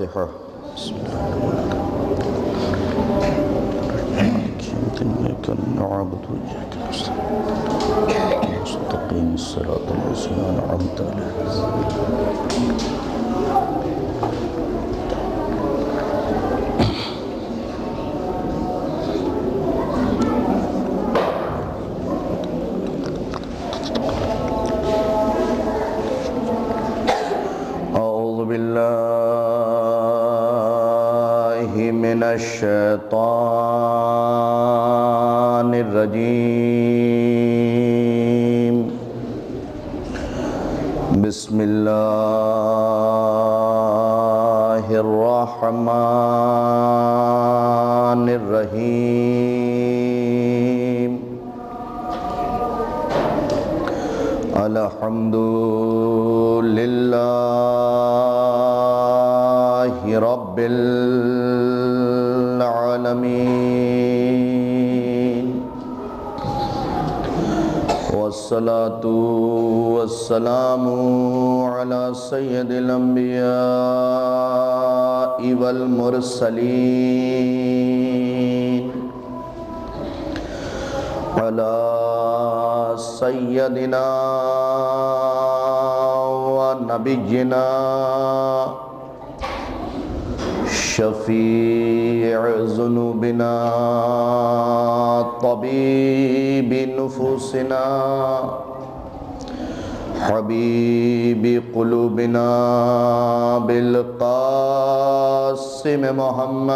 الفاتحة بسم الله إياك نعبد وإياك نستعين مستقيم الصراط الذين أنعمت عليهم. الشیطان الرجیم بسم اللہ الرحمن الرحیم الحمد للہ رب العالمین والصلاة والسلام على سید الانبیاء والمرسلین على سیدنا ونبینا شفیع ذنوبنا طبیب نفوسنا حبیب قلوبنا بالقاسم محمد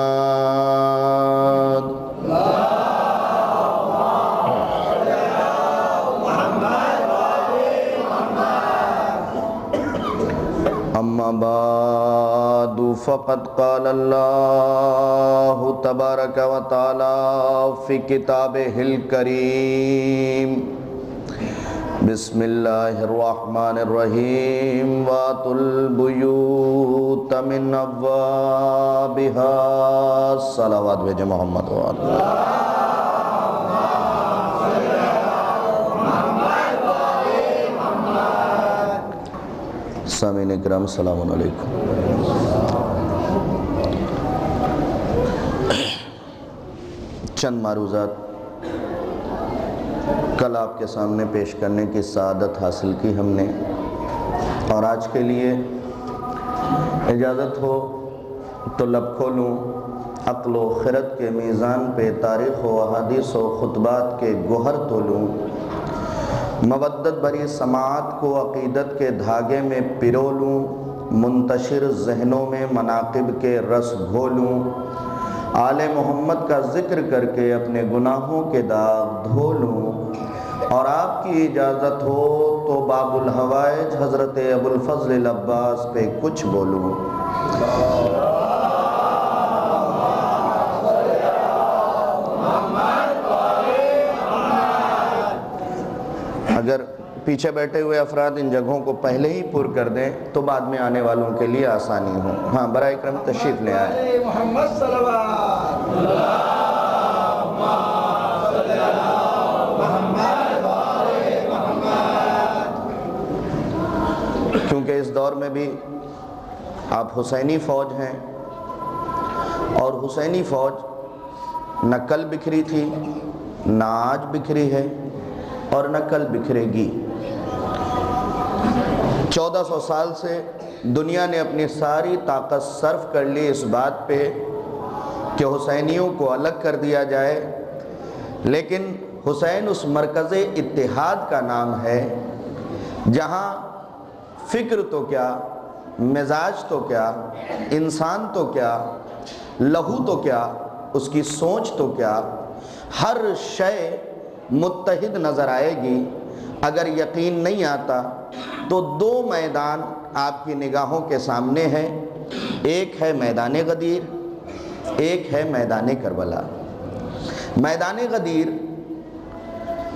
اما بعد فقد قال اللہ تبارک و تعالی فی کتابہ الکریم بسم اللہ الرحمن الرحیم واتوا البیوت من ابوابها صلوات بھیجے محمد و سامعین اکرام السلام علیکم. چند معروضات کل آپ کے سامنے پیش کرنے کی سعادت حاصل کی ہم نے، اور آج کے لیے اجازت ہو تو لب کھولوں عقل و خرد کے میزان پہ تاریخ و احادیث و خطبات کے گوہر تولوں، مودت بھری سماعت کو عقیدت کے دھاگے میں پرولوں، منتشر ذہنوں میں مناقب کے رس گھولوں، آل محمد کا ذکر کر کے اپنے گناہوں کے داغ دھولوں، اور آپ کی اجازت ہو تو باب الحوائج حضرت ابو الفضل العباس پہ کچھ بولوں. اگر پیچھے بیٹھے ہوئے افراد ان جگہوں کو پہلے ہی پر کر دیں تو بعد میں آنے والوں کے لیے آسانی ہو. ہاں برائے کرم تشریف لے آئیں. محمد صلوات کیونکہ اس دور میں بھی آپ حسینی فوج ہیں، اور حسینی فوج نہ کل بکھری تھی نہ آج بکھری ہے اور نہ کل بکھرے گی. 1400 سال سے دنیا نے اپنی ساری طاقت صرف کر لی اس بات پہ کہ حسینیوں کو الگ کر دیا جائے، لیکن حسین اس مرکز اتحاد کا نام ہے جہاں فکر تو کیا، مزاج تو کیا، انسان تو کیا، لہو تو کیا، اس کی سوچ تو کیا، ہر شے متحد نظر آئے گی. اگر یقین نہیں آتا تو دو میدان آپ کی نگاہوں کے سامنے ہیں، ایک ہے میدان غدیر، ایک ہے میدان کربلا. میدان غدیر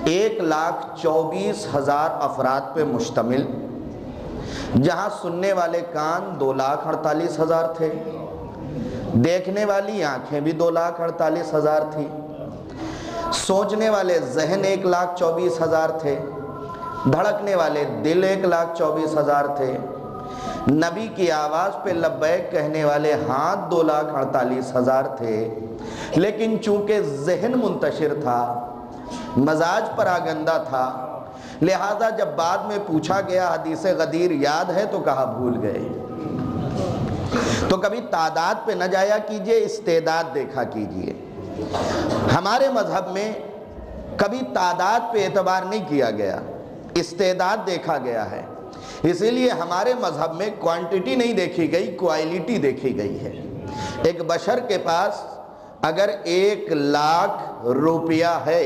1,24,000 افراد پہ مشتمل، جہاں سننے والے کان 2,48,000 تھے، دیکھنے والی آنکھیں بھی 2,48,000 تھی، سوچنے والے ذہن 1,24,000 تھے، دھڑکنے والے دل 1,24,000 تھے، نبی کی آواز پہ لبیک کہنے والے ہاتھ 2,48,000 تھے، لیکن چونکہ ذہن منتشر تھا، مزاج پراگندہ تھا، لہذا جب بعد میں پوچھا گیا حدیث غدیر یاد ہے تو کہا بھول گئے۔ تو کبھی تعداد پہ نہ جایا کیجئے، استعداد دیکھا کیجئے۔ ہمارے مذہب میں کبھی تعداد پہ اعتبار نہیں کیا گیا، استعداد دیکھا گیا ہے۔ اسی لیے ہمارے مذہب میں کوانٹٹی نہیں دیکھی گئی، کوالٹی دیکھی گئی ہے۔ ایک بشر کے پاس اگر 1,00,000 روپیہ ہے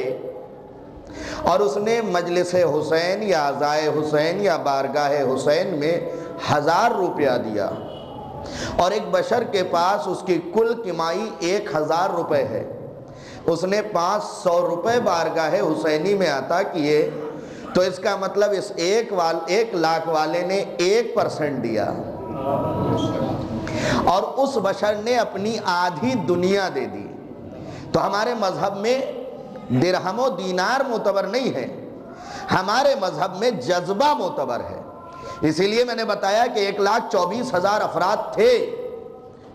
اور اس نے مجلس حسین یا عزائے حسین یا بارگاہ حسین میں 1,000 روپیہ دیا، اور ایک بشر کے پاس اس کی کل کمائی 1,000 روپے ہے، اس نے 500 روپے بارگاہ حسینی میں عطا کیے، تو اس کا مطلب اس 1,00,000 والے نے 1% دیا، اور اس بشر نے اپنی آدھی دنیا دے دی۔ تو ہمارے مذہب میں درہم و دینار معتبر نہیں ہے، ہمارے مذہب میں جذبہ معتبر ہے۔ اسی لیے میں نے بتایا کہ 1,24,000 افراد تھے۔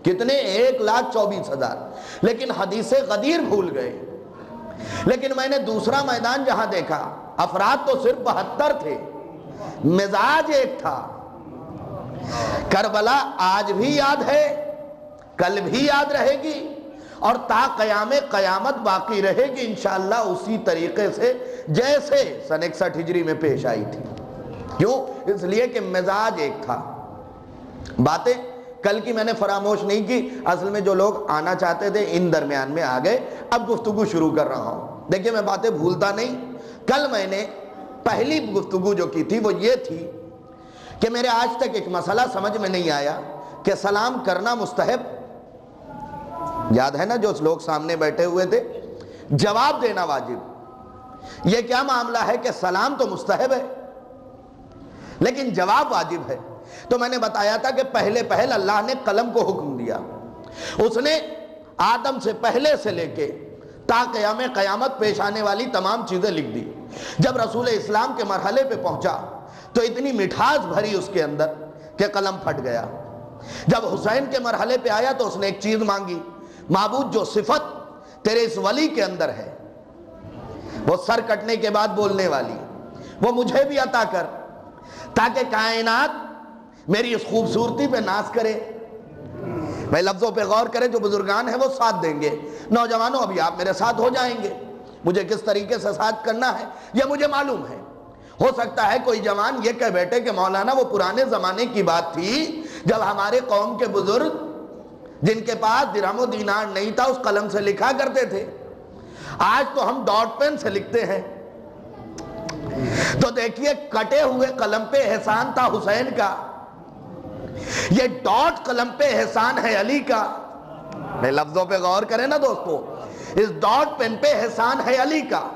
کتنے؟ 1,24,000، لیکن حدیث غدیر بھول گئے۔ لیکن میں نے دوسرا میدان جہاں دیکھا، افراد تو صرف 72 تھے، مزاج ایک تھا۔ کربلا آج بھی یاد ہے، کل بھی یاد رہے گی، اور تا قیام قیامت باقی رہے گی انشاءاللہ اسی طریقے سے جیسے سن 61 ہجری میں پیش آئی تھی۔ کیوں؟ اس لیے کہ مزاج ایک تھا۔ باتیں کل کی میں نے فراموش نہیں کی، اصل میں جو لوگ آنا چاہتے تھے ان درمیان میں آ گئے، اب گفتگو شروع کر رہا ہوں۔ دیکھیں میں باتیں بھولتا نہیں۔ کل میں نے پہلی گفتگو جو کی تھی وہ یہ تھی کہ میرے آج تک ایک مسئلہ سمجھ میں نہیں آیا کہ سلام کرنا مستحب، یاد ہے نا جو لوگ سامنے بیٹھے ہوئے تھے، جواب دینا واجب۔ یہ کیا معاملہ ہے کہ سلام تو مستحب ہے لیکن جواب واجب ہے؟ تو میں نے بتایا تھا کہ پہلے اللہ نے قلم کو حکم دیا، اس نے آدم سے پہلے سے لے کے تا قیام قیامت پیش آنے والی تمام چیزیں لکھ دی۔ جب رسول اسلام کے مرحلے پہ پہنچا تو اتنی مٹھاس بھری اس کے اندر کہ قلم پھٹ گیا۔ جب حسین کے مرحلے پہ آیا تو اس نے ایک چیز مانگی، معبود جو صفت تیرے اس ولی کے اندر ہے، وہ سر کٹنے کے بعد بولنے والی، وہ مجھے بھی عطا کر تاکہ کائنات میری اس خوبصورتی پہ ناز کرے۔ میں لفظوں پہ غور کریں، جو بزرگان ہیں وہ ساتھ دیں گے۔ نوجوانوں ابھی آپ میرے ساتھ ہو جائیں گے، مجھے کس طریقے سے ساتھ کرنا ہے یہ مجھے معلوم ہے۔ ہو سکتا ہے کوئی جوان یہ کہہ بیٹھے کہ مولانا وہ پرانے زمانے کی بات تھی جب ہمارے قوم کے بزرگ جن کے پاس درہم و دینار نہیں تھا اس قلم سے لکھا کرتے تھے، آج تو ہم ڈاٹ پین سے لکھتے ہیں۔ تو دیکھیے کٹے ہوئے قلم پہ احسان تھا حسین کا، یہ ڈاٹ قلم پہ احسان ہے علی کا۔ میں لفظوں پہ غور کریں نا دوستو، اس ڈاٹ پین پہ احسان ہے علی کا،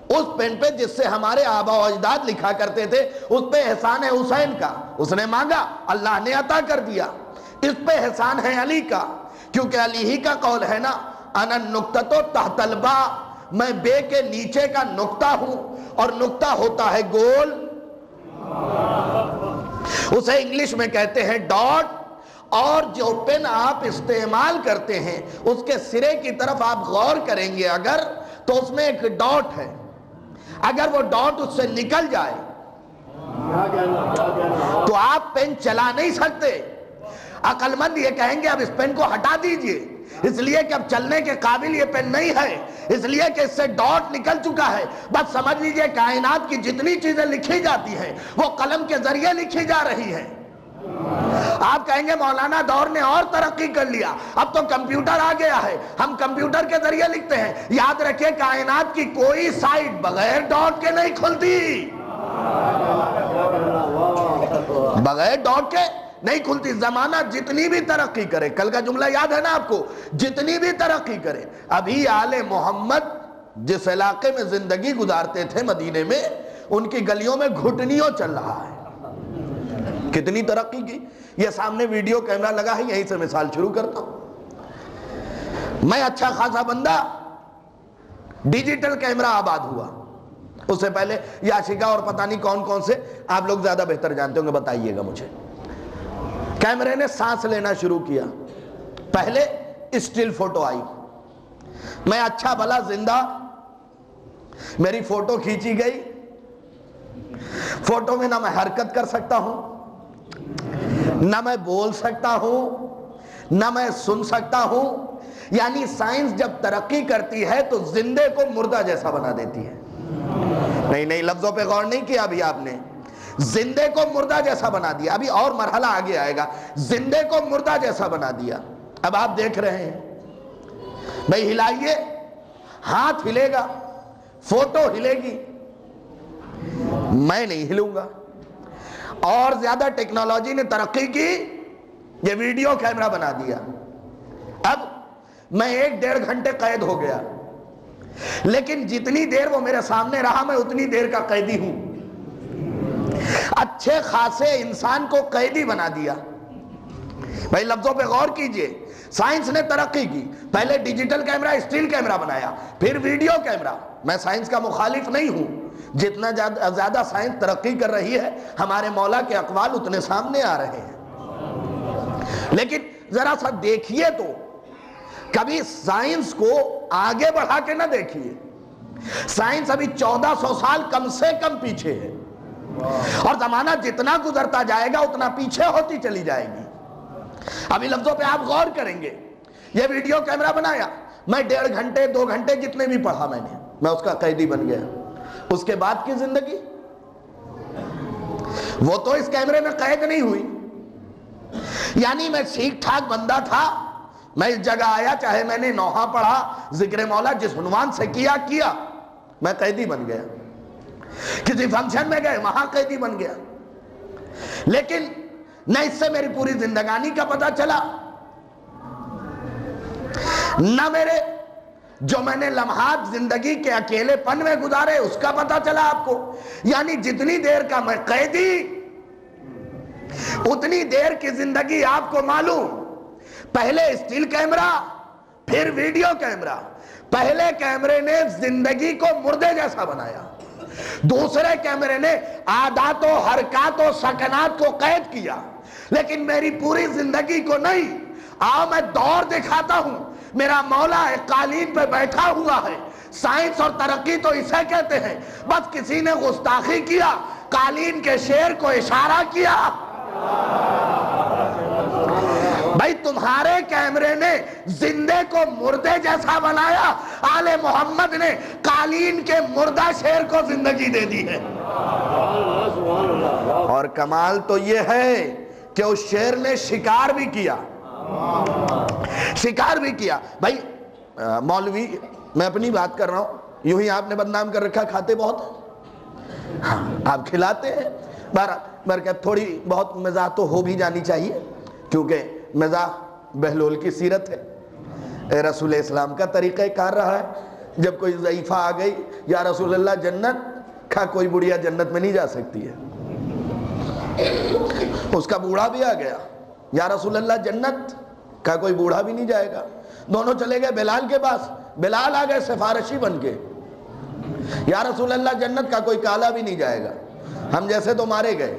اس پین پہ جس سے ہمارے آبا و اجداد لکھا کرتے تھے اس پہ احسان ہے حسین کا۔ اس نے مانگا، اللہ نے عطا کر دیا۔ اس پہ احسان ہے علی کا، کیونکہ علی ہی کا قول ہے نا، انا النقطۃ تحت الباء، میں بے کے نیچے کا نقطہ ہوں، اور نقطہ ہوتا ہے گول، اسے انگلش میں کہتے ہیں ڈاٹ۔ اور جو پین آپ استعمال کرتے ہیں اس کے سرے کی طرف آپ غور کریں گے اگر، تو اس میں ایک ڈاٹ ہے، اگر وہ ڈاٹ اس سے نکل جائے تو آپ پین چلا نہیں سکتے۔ عقل مند یہ کہیں گے اب اس پین کو ہٹا دیجئے، اس لیے کہ اب چلنے کے قابل یہ پین نہیں ہے، اس لیے کہ اس سے ڈاٹ نکل چکا ہے۔ بس سمجھ لیجئے کائنات کی جتنی چیزیں لکھی جاتی ہیں وہ قلم کے ذریعے لکھی جا رہی ہیں۔ آپ کہیں گے مولانا دور نے اور ترقی کر لیا، اب تو کمپیوٹر آ گیا ہے، ہم کمپیوٹر کے ذریعے لکھتے ہیں۔ یاد رکھیں کائنات کی کوئی سائٹ بغیر ڈاٹ کے نہیں کھلتی، بغیر ڈاٹ کے نہیں کھلتی۔ زمانہ جتنی بھی ترقی کرے، کل کا جملہ یاد ہے نا آپ کو، جتنی بھی ترقی کرے، ابھی آل محمد جس علاقے میں زندگی گزارتے تھے مدینے میں، ان کی گلیوں میں گھٹنیوں چل رہا ہے۔ کتنی ترقی کی، یہ سامنے ویڈیو کیمرہ لگا ہے، یہیں سے مثال شروع کرتا ہوں۔ میں اچھا خاصا بندہ ڈیجیٹل کیمرہ آباد ہوا، اس سے پہلے یاشیکا اور پتہ نہیں کون کون سے، آپ لوگ زیادہ بہتر جانتے ہوں گے، بتائیے گا مجھے۔ کیمرے نے سانس لینا شروع کیا. پہلے اسٹل فوٹو آئی, میں اچھا بھلا زندہ, میری فوٹو کھینچی گئی. فوٹو میں نہ میں حرکت کر سکتا ہوں, نہ میں بول سکتا ہوں, نہ میں سن سکتا ہوں. یعنی سائنس جب ترقی کرتی ہے تو زندے کو مردہ جیسا بنا دیتی ہے. نہیں لفظوں پہ غور نہیں کیا ابھی آپ نے. زندے کو مردہ جیسا بنا دیا. ابھی اور مرحلہ آگے آئے گا. زندے کو مردہ جیسا بنا دیا. اب آپ دیکھ رہے ہیں, بھئی ہلائیے, ہاتھ ہلے گا, فوٹو ہلے گی, میں نہیں ہلوں گا. اور زیادہ ٹیکنالوجی نے ترقی کی, یہ ویڈیو کیمرہ بنا دیا. اب میں 1-1.5 گھنٹے قید ہو گیا, لیکن جتنی دیر وہ میرے سامنے رہا میں اتنی دیر کا قیدی ہوں. اچھے خاصے انسان کو قیدی بنا دیا. بھائی لفظوں پہ غور کیجئے. سائنس نے ترقی کی, پہلے ڈیجیٹل کیمرہ, اسٹیل کیمرہ بنایا, پھر ویڈیو کیمرہ. میں سائنس کا مخالف نہیں ہوں. جتنا زیادہ سائنس ترقی کر رہی ہے ہمارے مولا کے اقوال اتنے سامنے آ رہے ہیں. لیکن ذرا سا دیکھیے تو, کبھی سائنس کو آگے بڑھا کے نہ دیکھیے. سائنس ابھی 1400 سال کم سے کم پیچھے ہے, اور زمانہ جتنا گزرتا جائے گا اتنا پیچھے ہوتی چلی جائے گی. ابھی لفظوں پہ آپ غور کریں گے. یہ ویڈیو کیمرہ بنایا, میں 1.5 گھنٹے 2 گھنٹے جتنے بھی پڑھا میں اس کا قیدی بن گیا. اس کے بعد کی زندگی وہ تو اس کیمرے میں قید نہیں ہوئی. یعنی میں ٹھیک ٹھاک بندہ تھا, میں اس جگہ آیا, چاہے میں نے نوحہ پڑھا, ذکر مولا جس عنوان سے کیا, میں قیدی بن گیا. کسی فنکشن میں گئے, وہاں قیدی بن گیا. لیکن نہ اس سے میری پوری زندگانی کا پتہ چلا, نہ میرے جو میں نے لمحات زندگی کے اکیلے پن میں گزارے اس کا پتہ چلا آپ کو. یعنی جتنی دیر کا میں قیدی, اتنی دیر کی زندگی آپ کو معلوم. پہلے اسٹیل کیمرہ, پھر ویڈیو کیمرہ. پہلے کیمرے نے زندگی کو مردے جیسا بنایا, دوسرے کیمرے نے عادات و حرکات و سکنات کو قید کیا, لیکن میری پوری زندگی کو نہیں. آؤ میں دور دکھاتا ہوں. میرا مولا ایک قالین پہ بیٹھا ہوا ہے. سائنس اور ترقی تو اسے کہتے ہیں. بس کسی نے گستاخی کیا, قالین کے شیر کو اشارہ کیا. بھائی تمہارے کیمرے نے زندے کو مردے جیسا بنایا, آل محمد نے قالین کے مردہ شیر کو زندگی دے دی ہے. اور کمال تو یہ ہے کہ اس شیر نے شکار بھی کیا. بھائی مولوی, میں اپنی بات کر رہا ہوں, یوں ہی آپ نے بدنام کر رکھا, کھاتے بہت ہیں. ہاں آپ کھلاتے ہیں, برکت تھوڑی بہت مزاح تو ہو بھی جانی چاہیے, کیونکہ مزاح بہلول کی سیرت ہے, رسول اسلام کا طریقہ کار رہا ہے. جب کوئی ضعیفہ آ گئی, یا رسول اللہ جنت کھا, کوئی بڑھیا جنت میں نہیں جا سکتی ہے. اس کا بوڑھا بھی آ گیا, یا رسول اللہ جنت کہا, کوئی بوڑھا بھی نہیں جائے گا. دونوں چلے گئے بلال کے پاس, بلال آ گئے سفارشی بن کے, یا رسول اللہ جنت کا, کوئی کالا بھی نہیں جائے گا, ہم جیسے تو مارے گئے,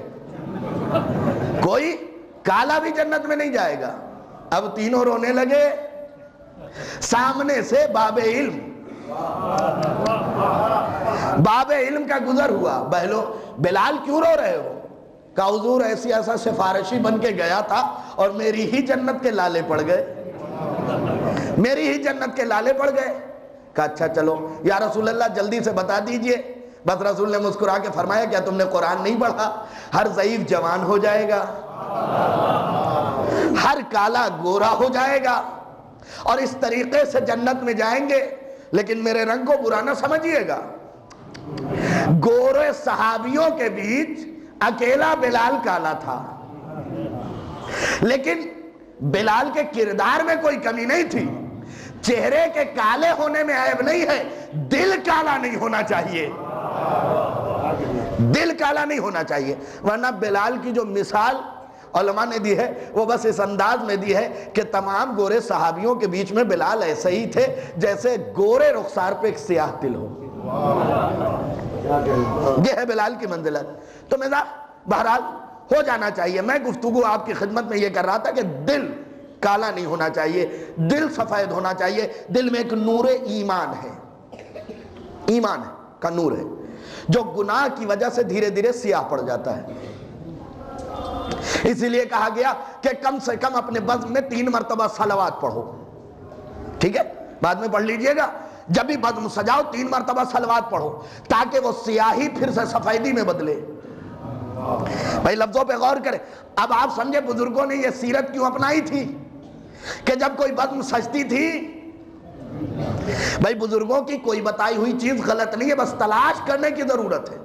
کوئی کالا بھی جنت میں نہیں جائے گا. اب تینوں رونے لگے. سامنے سے باب علم کا گزر ہوا. بہلو بلال کیوں رو رہے ہو؟ کہ حضور ایسی ایسا سفارشی بن کے گیا تھا اور میری ہی جنت کے لالے پڑ گئے. کہ اچھا چلو یا رسول اللہ جلدی سے بتا دیجئے. بس رسول نے مسکرا کے فرمایا, کیا تم نے قرآن نہیں پڑھا؟ ہر ضعیف جوان ہو جائے گا, ہر کالا گورا ہو جائے گا, اور اس طریقے سے جنت میں جائیں گے. لیکن میرے رنگ کو برا نہ سمجھیے گا, گورے صحابیوں کے بیچ اکیلا بلال کالا تھا, لیکن بلال کے کردار میں کوئی کمی نہیں تھی. چہرے کے کالے ہونے میں عیب نہیں ہے, دل کالا نہیں ہونا چاہیے, دل کالا نہیں ہونا چاہیے. ورنہ بلال کی جو مثال علماء نے دی ہے وہ بس اس انداز میں دی ہے کہ تمام گورے صحابیوں کے بیچ میں بلال ایسے ہی تھے جیسے گورے رخسار پہ ایک سیاہ تل ہو. یہ ہے بلال کی منزلت. تو بہرحال ہو جانا چاہیے. میں گفتگو آپ کی خدمت میں یہ کر رہا تھا کہ دل کالا نہیں ہونا چاہیے, دل سفید ہونا چاہیے. دل میں ایک نور ایمان ہے, ایمان کا نور ہے جو گناہ کی وجہ سے دھیرے دھیرے سیاہ پڑ جاتا ہے. اسی لیے کہا گیا کہ کم سے کم اپنے بزم میں 3 مرتبہ صلوات پڑھو. ٹھیک ہے, بعد میں پڑھ لیجئے گا. جب بھی بزم سجاؤ 3 مرتبہ صلوات پڑھو تاکہ وہ سیاہی پھر سے سفیدی میں بدلے. بھائی لفظوں پہ غور کریں. اب آپ سمجھے بزرگوں نے یہ سیرت کیوں اپنائی تھی کہ جب کوئی بزم سجتی تھی, بھائی بزرگوں کی کوئی بتائی ہوئی چیز غلط نہیں ہے, بس تلاش کرنے کی ضرورت ہے.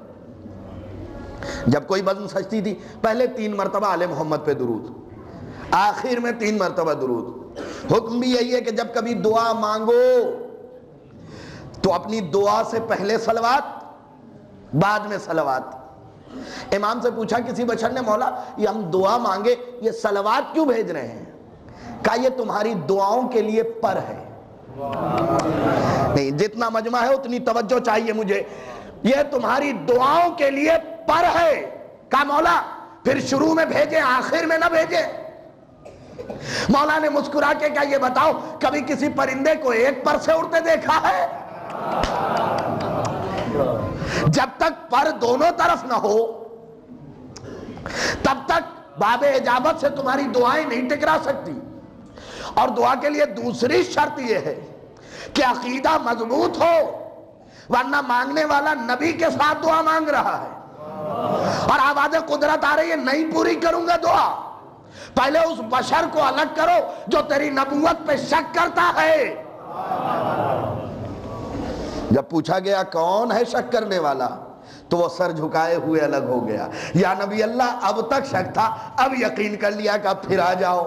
جب کوئی بزم سجتی تھی پہلے 3 مرتبہ آل محمد پہ درود, آخر میں 3 مرتبہ درود. حکم بھی یہی ہے کہ جب کبھی دعا مانگو تو اپنی دعا سے پہلے صلوات بعد میں صلوات. امام سے پوچھا کسی بشر نے, مولا یہ ہم دعا مانگے یہ صلوات کیوں بھیج رہے ہیں؟ کہا یہ تمہاری دعاؤں کے لیے پر ہے. نہیں, جتنا مجمع ہے اتنی توجہ چاہیے مجھے. یہ تمہاری دعاؤں کے لیے پر ہے. کہا مولا پھر شروع میں بھیجیں آخر میں نہ بھیجیں. مولا نے مسکرا کے کہا یہ بتاؤ کبھی کسی پرندے کو ایک پر سے اڑتے دیکھا ہے؟ جب تک پر دونوں طرف نہ ہو تب تک باب اجابت سے تمہاری دعائیں نہیں ٹکرا سکتی. اور دعا کے لیے دوسری شرط یہ ہے کہ عقیدہ مضبوط ہو, ورنہ مانگنے والا نبی کے ساتھ دعا مانگ رہا ہے اور آواز قدرت آ رہی ہے نہیں پوری کروں گا دعا. پہلے اس بشر کو الگ کرو جو تیری نبوت پہ شک کرتا ہے. جب پوچھا گیا کون ہے شک کرنے والا تو وہ سر جھکائے ہوئے الگ ہو گیا. یا نبی اللہ اب تک شک تھا, اب یقین کر لیا کہ اب پھر آ جاؤ.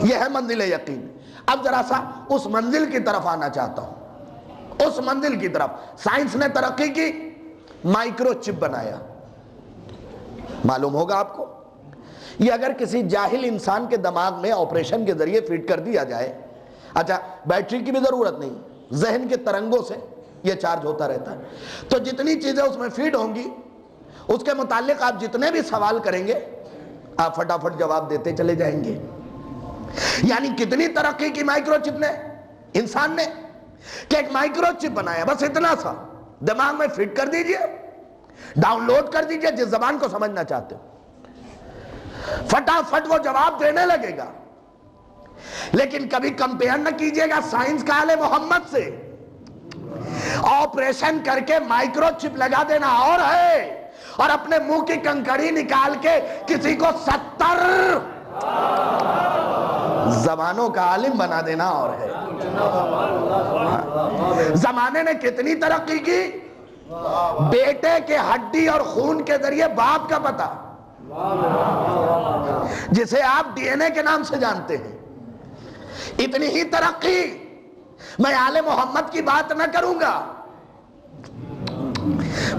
یہ ہے منزل یقین. اب ذرا سا اس منزل کی طرف آنا چاہتا ہوں, اس منزل کی طرف. سائنس نے ترقی کی, مائکرو چپ بنایا. معلوم ہوگا آپ کو, یہ اگر کسی جاہل انسان کے دماغ میں آپریشن کے ذریعے فٹ کر دیا جائے, اچھا بیٹری کی بھی ضرورت نہیں, ذہن کے ترنگوں سے یہ چارج ہوتا رہتا ہے, تو جتنی چیزیں اس میں فیڈ ہوں گی اس کے متعلق آپ جتنے بھی سوال کریں گے آپ فٹافٹ جواب دیتے چلے جائیں گے. یعنی کتنی ترقی کی مائکرو چپ نے, انسان نے, کہ ایک مائکرو چپ بنایا. بس اتنا سا دماغ میں فٹ کر دیجئے, ڈاؤن لوڈ کر دیجئے جس زبان کو سمجھنا چاہتے ہو, فٹافٹ وہ جواب دینے لگے گا. لیکن کبھی کمپیئر نہ کیجئے گا سائنس کا آل محمد سے. آپریشن کر کے مائکرو چپ لگا دینا اور ہے, اور اپنے منہ کی کنکڑی نکال کے کسی کو 70 زبانوں کا عالم بنا دینا اور ہے. زمانے نے کتنی ترقی کی, بیٹے کے ہڈی اور خون کے ذریعے باپ کا پتہ جسے آپ ڈی این اے کے نام سے جانتے ہیں, اتنی ہی ترقی. میں آل محمد کی بات نہ کروں گا,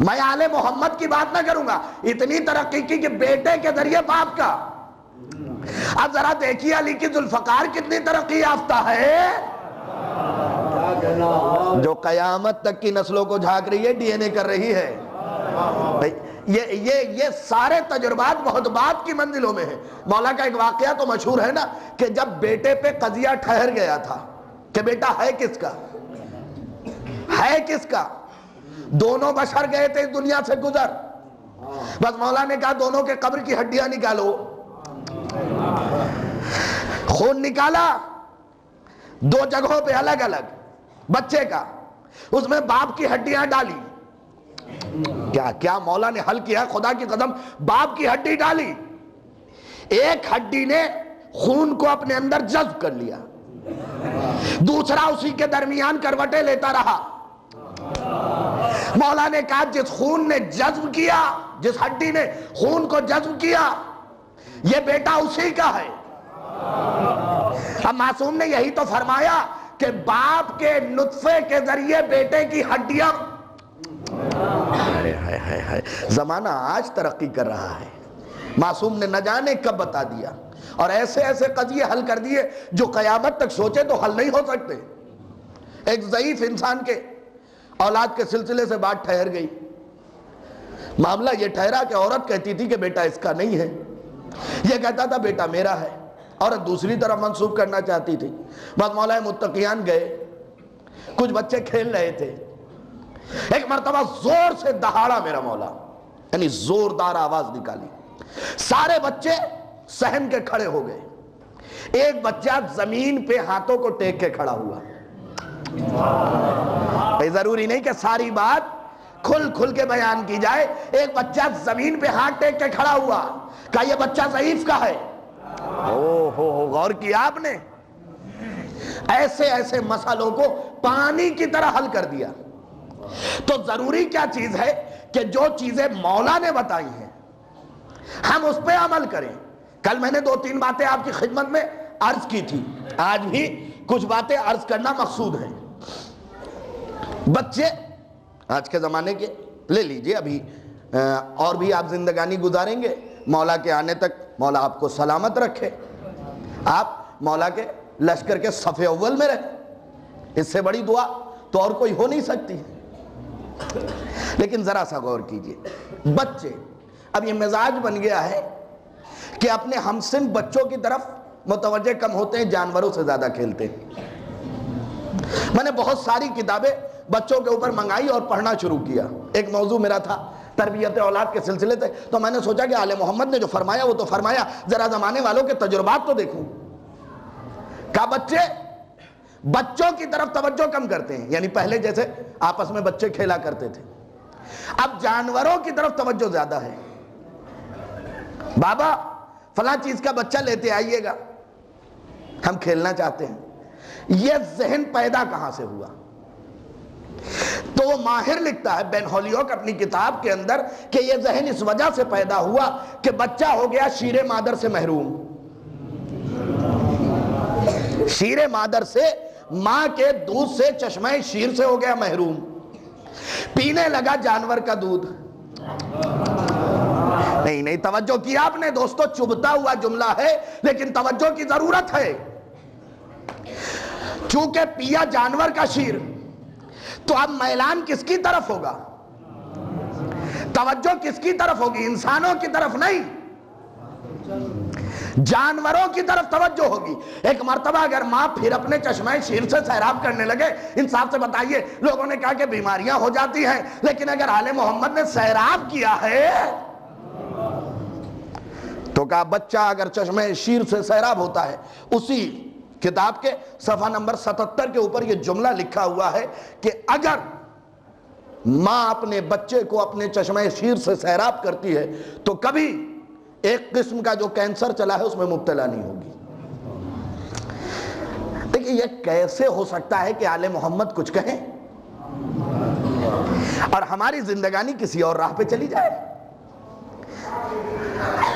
میں آل محمد کی بات نہ کروں گا, اتنی ترقی کی کہ بیٹے کے ذریعے باپ کا. اب ذرا دیکھیے علی کی ذوالفقار کتنی ترقی یافتہ ہے, جو قیامت تک کی نسلوں کو جھانک رہی ہے, ڈی این اے کر رہی ہے. یہ سارے تجربات بہت بعد کی منزلوں میں ہیں. مولا کا ایک واقعہ تو مشہور ہے نا کہ جب بیٹے پہ قضیہ ٹھہر گیا تھا کہ بیٹا ہے کس کا, ہے کس کا, دونوں بشر گئے تھے اس دنیا سے گزر, بس مولا نے کہا دونوں کے قبر کی ہڈیاں نکالو. خون نکالا 2 جگہوں پہ الگ الگ بچے کا, اس میں باپ کی ہڈیاں ڈالی. کیا مولا نے حل کیا, خدا کی قسم باپ کی ہڈی ڈالی, ایک ہڈی نے خون کو اپنے اندر جذب کر لیا, دوسرا اسی کے درمیان کروٹیں لیتا رہا. مولا نے کہا جس خون نے جذب کیا, جس ہڈی نے خون کو جذب کیا, یہ بیٹا اسی کا ہے. اب معصوم نے یہی تو فرمایا کہ باپ کے نطفے کے ذریعے بیٹے کی ہڈیاں. زمانہ آج ترقی کر رہا ہے, معصوم نے نہ جانے کب بتا دیا, اور ایسے ایسے قضیے حل کر دیے جو قیامت تک سوچے تو حل نہیں ہو سکتے. ایک ضعیف انسان کے اولاد کے سلسلے سے بات ٹھہر گئی, معاملہ یہ ٹھہرا کہ عورت کہتی تھی کہ بیٹا اس کا نہیں ہے، یہ کہتا تھا بیٹا میرا ہے، عورت دوسری طرف منسوب کرنا چاہتی تھی۔ بعد مولا متقیان گئے، کچھ بچے کھیل رہے تھے، ایک مرتبہ زور سے دہاڑا میرا مولا، یعنی زوردار آواز نکالی، سارے بچے سہم کے کھڑے ہو گئے، ایک بچہ زمین پہ ہاتھوں کو ٹیک کے کھڑا ہوا۔ ضروری نہیں کہ ساری بات کھل کے بیان کی جائے، ایک بچہ زمین پہ ہاتھ ٹیک کے کھڑا ہوا، کہا یہ بچہ ضعیف کا ہے۔ غور کیا آپ نے؟ ایسے مسئلوں کو پانی کی طرح حل کر دیا۔ تو ضروری کیا چیز ہے کہ جو چیزیں مولا نے بتائی ہیں ہم اس پہ عمل کریں۔ کل میں نے 2-3 باتیں آپ کی خدمت میں عرض کی تھی، آج بھی کچھ باتیں عرض کرنا مقصود ہے۔ بچے آج کے زمانے کے لے لیجئے، ابھی اور بھی آپ زندگانی گزاریں گے، مولا کے آنے تک مولا آپ کو سلامت رکھے، آپ مولا کے لشکر کے صف اول میں رہے، اس سے بڑی دعا تو اور کوئی ہو نہیں سکتی۔ لیکن ذرا سا غور کیجئے، بچے اب یہ مزاج بن گیا ہے کہ اپنے ہمسن بچوں کی طرف متوجہ کم ہوتے ہیں، جانوروں سے زیادہ کھیلتے ہیں۔ میں نے بہت ساری کتابیں بچوں کے اوپر منگائی اور پڑھنا شروع کیا۔ ایک موضوع میرا تھا تربیت اولاد کے سلسلے سے، تو میں نے سوچا کہ آل محمد نے جو فرمایا وہ تو فرمایا، ذرا زمانے والوں کے تجربات تو دیکھوں۔ کہا بچوں کی طرف توجہ کم کرتے ہیں، یعنی پہلے جیسے آپس میں بچے کھیلا کرتے تھے، اب جانوروں کی طرف توجہ زیادہ ہے۔ بابا فلاں چیز کا بچہ لیتے آئیے گا، ہم کھیلنا چاہتے ہیں۔ یہ ذہن پیدا کہاں سے ہوا؟ تو وہ ماہر لکھتا ہے بین ہولیوک اپنی کتاب کے اندر کہ یہ ذہن اس وجہ سے پیدا ہوا کہ بچہ ہو گیا شیر مادر سے محروم، شیر مادر سے، ماں کے دودھ سے، چشمہ شیر سے ہو گیا محروم، پینے لگا جانور کا دودھ۔ نہیں توجہ کی آپ نے دوستو، چبھتا ہوا جملہ ہے لیکن توجہ کی ضرورت ہے۔ چونکہ پیا جانور کا شیر تو اب میلان کس کی طرف ہوگا؟ توجہ کس کی طرف ہوگی؟ انسانوں کی طرف نہیں، جانوروں کی طرف توجہ ہوگی۔ ایک مرتبہ اگر ماں پھر اپنے چشمہ شیر سے سیراب کرنے لگے، انصاف سے بتائیے، لوگوں نے کہا کہ بیماریاں ہو جاتی ہیں، لیکن اگر آل محمد نے سیراب کیا ہے تو کہا بچہ اگر چشمہ شیر سے سیراب ہوتا ہے۔ اسی کتاب کے صفحہ نمبر 77 کے اوپر یہ جملہ لکھا ہوا ہے کہ اگر ماں اپنے بچے کو اپنے چشمہ شیر سے سیراب کرتی ہے تو کبھی ایک قسم کا جو کینسر چلا ہے اس میں مبتلا نہیں ہوگی۔ دیکھیں یہ کیسے ہو سکتا ہے کہ آل محمد کچھ کہیں اور ہماری زندگانی کسی اور راہ پہ چلی جائے؟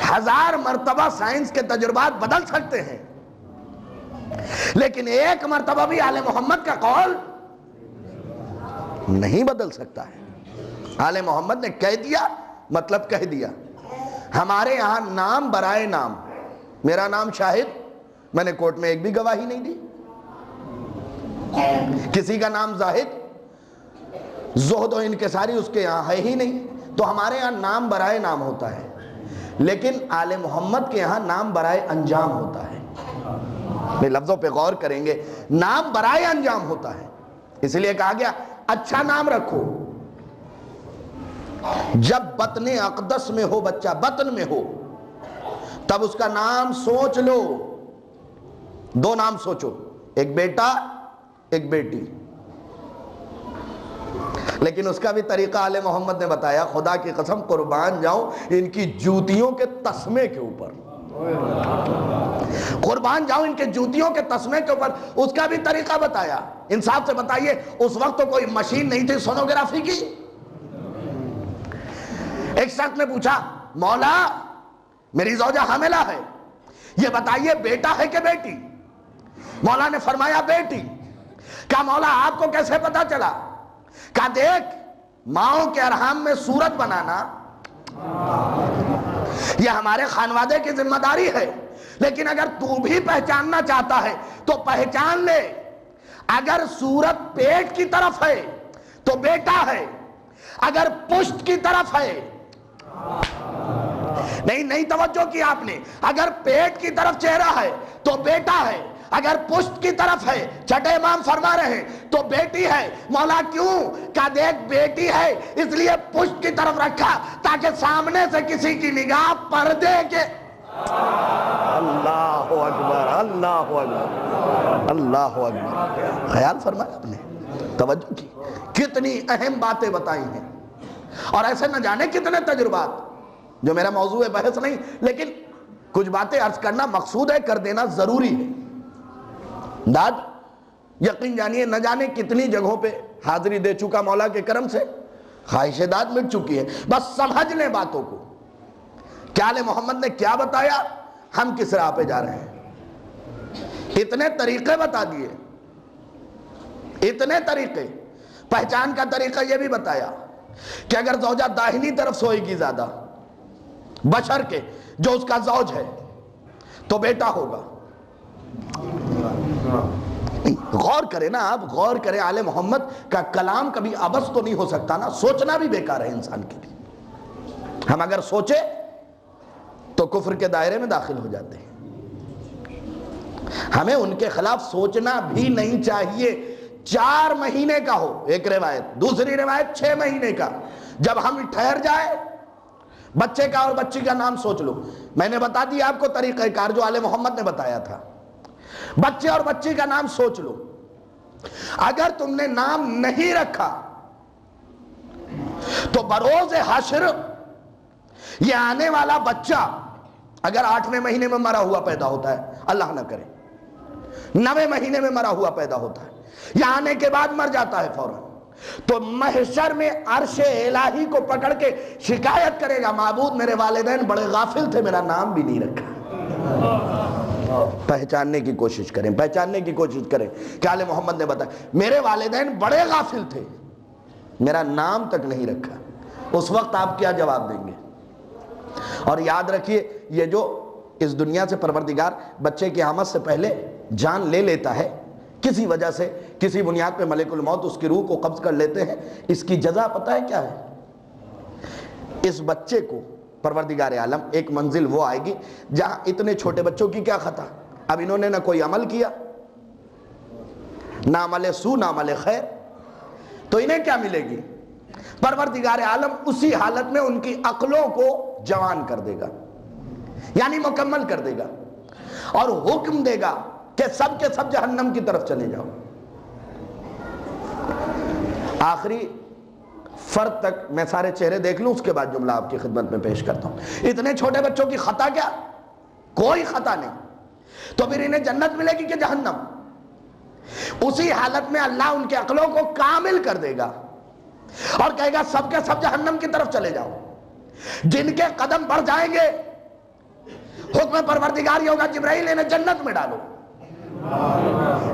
1000 مرتبہ سائنس کے تجربات بدل سکتے ہیں، لیکن ایک مرتبہ بھی آل محمد کا قول نہیں بدل سکتا ہے۔ آل محمد نے کہہ دیا مطلب کہہ دیا۔ ہمارے یہاں نام برائے نام، میرا نام شاہد، میں نے کورٹ میں ایک بھی گواہی نہیں دی۔ کسی کا نام زاہد، زہد و انکساری اس کے یہاں ہے ہی نہیں۔ تو ہمارے یہاں نام برائے نام ہوتا ہے، لیکن آل محمد کے یہاں نام برائے انجام ہوتا ہے۔ میں لفظوں پہ غور کریں گے، نام برائے انجام ہوتا ہے، اس لیے کہا گیا اچھا نام رکھو۔ جب بطن اقدس میں ہو بچہ، بطن میں ہو، تب اس کا نام سوچ لو۔ 2 نام سوچو، ایک بیٹا ایک بیٹی، لیکن اس کا بھی طریقہ آل محمد نے بتایا۔ خدا کی قسم قربان جاؤں ان کی جوتیوں کے تسمے کے اوپر، قربان جاؤں ان کے جوتیوں کے تسمے کے اوپر، اس کا بھی طریقہ بتایا۔ انصاف سے بتائیے اس وقت تو کوئی مشین نہیں تھی سونوگرافی کی۔ ایک شخص نے پوچھا مولا میری زوجہ حاملہ ہے، یہ بتائیے بیٹا ہے کہ بیٹی؟ مولا نے فرمایا بیٹی۔ کہا مولا آپ کو کیسے پتا چلا؟ کہا دیکھ ماؤں کے ارحام میں صورت بنانا یہ ہمارے خانوادے کی ذمہ داری ہے، لیکن اگر تو بھی پہچاننا چاہتا ہے تو پہچان لے، اگر صورت پیٹ کی طرف ہے تو بیٹا ہے، اگر پشت کی طرف ہے نہیں توجہ کی آپ نے. اگر پیٹ کی طرف چہرہ ہے تو بیٹا ہے, اگر پشت کی طرف ہے, چھٹے امام فرما رہے ہیں, تو بیٹی ہے. مولا کیوں؟ کہ دیکھ بیٹی ہے اس لیے پشت کی طرف رکھا تاکہ سامنے سے کسی کی نگاہ پردے کے. اللہ اکبر, اللہ اکبر, اللہ اکبر. خیال فرمایا آپ نے, توجہ کی, کتنی اہم باتیں بتائی ہیں. اور ایسے نہ جانے کتنے تجربات, جو میرا موضوع بحث نہیں, لیکن کچھ باتیں عرض کرنا مقصود ہے, کر دینا ضروری ہے. داد یقین جانیے نہ جانے کتنی جگہوں پہ حاضری دے چکا مولا کے کرم سے, خواہش داد مٹ چکی ہے. بس سمجھ لیں باتوں کو, کیا آل محمد نے کیا بتایا, ہم کس راہ پہ جا رہے ہیں. اتنے طریقے بتا دیے, اتنے طریقے. پہچان کا طریقہ یہ بھی بتایا کہ اگر زوجہ داہنی طرف سوئے گی زیادہ بشر کے جو اس کا زوج ہے تو بیٹا ہوگا. غور کریں نا آپ, غور کریں. آل محمد کا کلام کبھی عبث تو نہیں ہو سکتا نا, سوچنا بھی بیکار ہے انسان کے لیے. ہم اگر سوچے تو کفر کے دائرے میں داخل ہو جاتے ہیں. ہمیں ان کے خلاف سوچنا بھی نہیں چاہیے. 4 مہینے کا ہو ایک روایت, دوسری روایت 6 مہینے کا. جب ہم ٹھہر جائے, بچے کا اور بچی کا نام سوچ لو. میں نے بتا دیا آپ کو طریقہ کار جو آل محمد نے بتایا تھا. بچے اور بچی کا نام سوچ لو. اگر تم نے نام نہیں رکھا تو بروز حشر یہ آنے والا بچہ اگر 8ویں مہینے میں مرا ہوا پیدا ہوتا ہے, اللہ نہ کرے 9ویں مہینے میں مرا ہوا پیدا ہوتا ہے, یا آنے کے بعد مر جاتا ہے فوراً, تو محشر میں عرش الہی کو پکڑ کے شکایت کرے گا, معبود میرے والدین بڑے غافل تھے, میرا نام بھی نہیں رکھا. پہچاننے کی کوشش کریں, پہچاننے کی کوشش کریں کہ آل محمد نے بتایا میرے والدین بڑے غافل تھے, میرا نام تک نہیں رکھا. اس وقت آپ کیا جواب دیں گے؟ اور یاد رکھیے, یہ جو اس دنیا سے پروردگار بچے کی آمد سے پہلے جان لے لیتا ہے, کسی وجہ سے کسی بنیاد پہ ملک الموت اس کی روح کو قبض کر لیتے ہیں, اس کی جزا پتہ ہے کیا ہے؟ اس بچے کو پروردگار عالم ایک منزل وہ آئے گی جہاں اتنے چھوٹے بچوں کی کیا خطا, اب انہوں نے نہ کوئی عمل کیا, نہ عمل سو نہ عمل خیر, تو انہیں کیا ملے گی؟ پروردگار عالم اسی حالت میں ان کی عقلوں کو جوان کر دے گا, یعنی مکمل کر دے گا, اور حکم دے گا کہ سب کے سب جہنم کی طرف چلے جاؤ. آخری فرد تک میں سارے چہرے دیکھ لوں, اس کے بعد جملہ آپ کی خدمت میں پیش کرتا ہوں. اتنے چھوٹے بچوں کی خطا کیا؟ کوئی خطا نہیں. تو پھر انہیں جنت ملے گی کہ جہنم؟ اسی حالت میں اللہ ان کے عقلوں کو کامل کر دے گا اور کہے گا سب کے سب جہنم کی طرف چلے جاؤ. جن کے قدم بڑھ جائیں گے حکم پروردگار یہ ہوگا جبرائیل انہیں جنت میں ڈالو.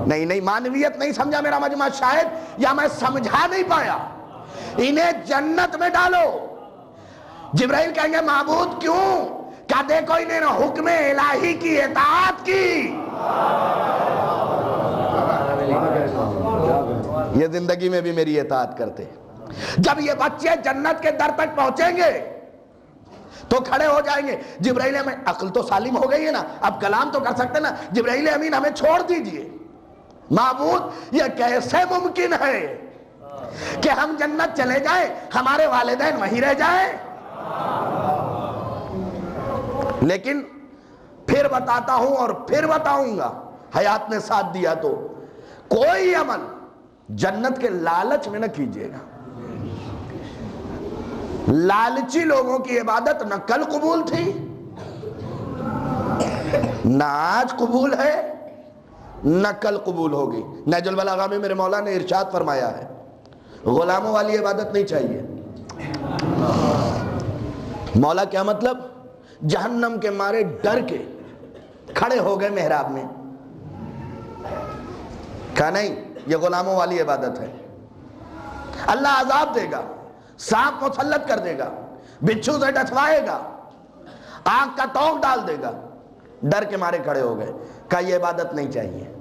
نہیں معنویت نہیں سمجھا میرا مجمع شاید, یا میں سمجھا نہیں پایا. انہیں جنت میں ڈالو. جبرائیل کہیں گے معبود کیوں؟ کیا دیکھو انہیں حکم الہی کی اطاعت کی. یہ زندگی میں بھی میری اطاعت کرتے. جب یہ بچے جنت کے در تک پہنچیں گے تو کھڑے ہو جائیں گے. جبرائیل امین, عقل تو سالم ہو گئی ہے نا, اب کلام تو کر سکتے نا. جبرائیل امین ہمیں چھوڑ دیجئے. معبود یہ کیسے ممکن ہے کہ ہم جنت چلے جائیں, ہمارے والدین وہیں رہ جائیں؟ لیکن پھر بتاتا ہوں اور پھر بتاؤں گا, حیات نے ساتھ دیا تو کوئی عمل جنت کے لالچ میں نہ کیجیے گا. لالچی لوگوں کی عبادت نہ کل قبول تھی نہ آج قبول ہے نہ کل قبول ہوگی. نہج البلاغہ میں میرے مولا نے ارشاد فرمایا ہے غلاموں والی عبادت نہیں چاہیے. مولا کیا مطلب؟ جہنم کے مارے ڈر کے کھڑے ہو گئے محراب میں, کہا نہیں یہ غلاموں والی عبادت ہے. اللہ عذاب دے گا, سانپ مسلط کر دے گا, بچھو سے ڈسوائے گا, آنکھ کا ٹونک ڈال دے گا. ڈر کے مارے کھڑے ہو گئے, کہا یہ عبادت نہیں چاہیے.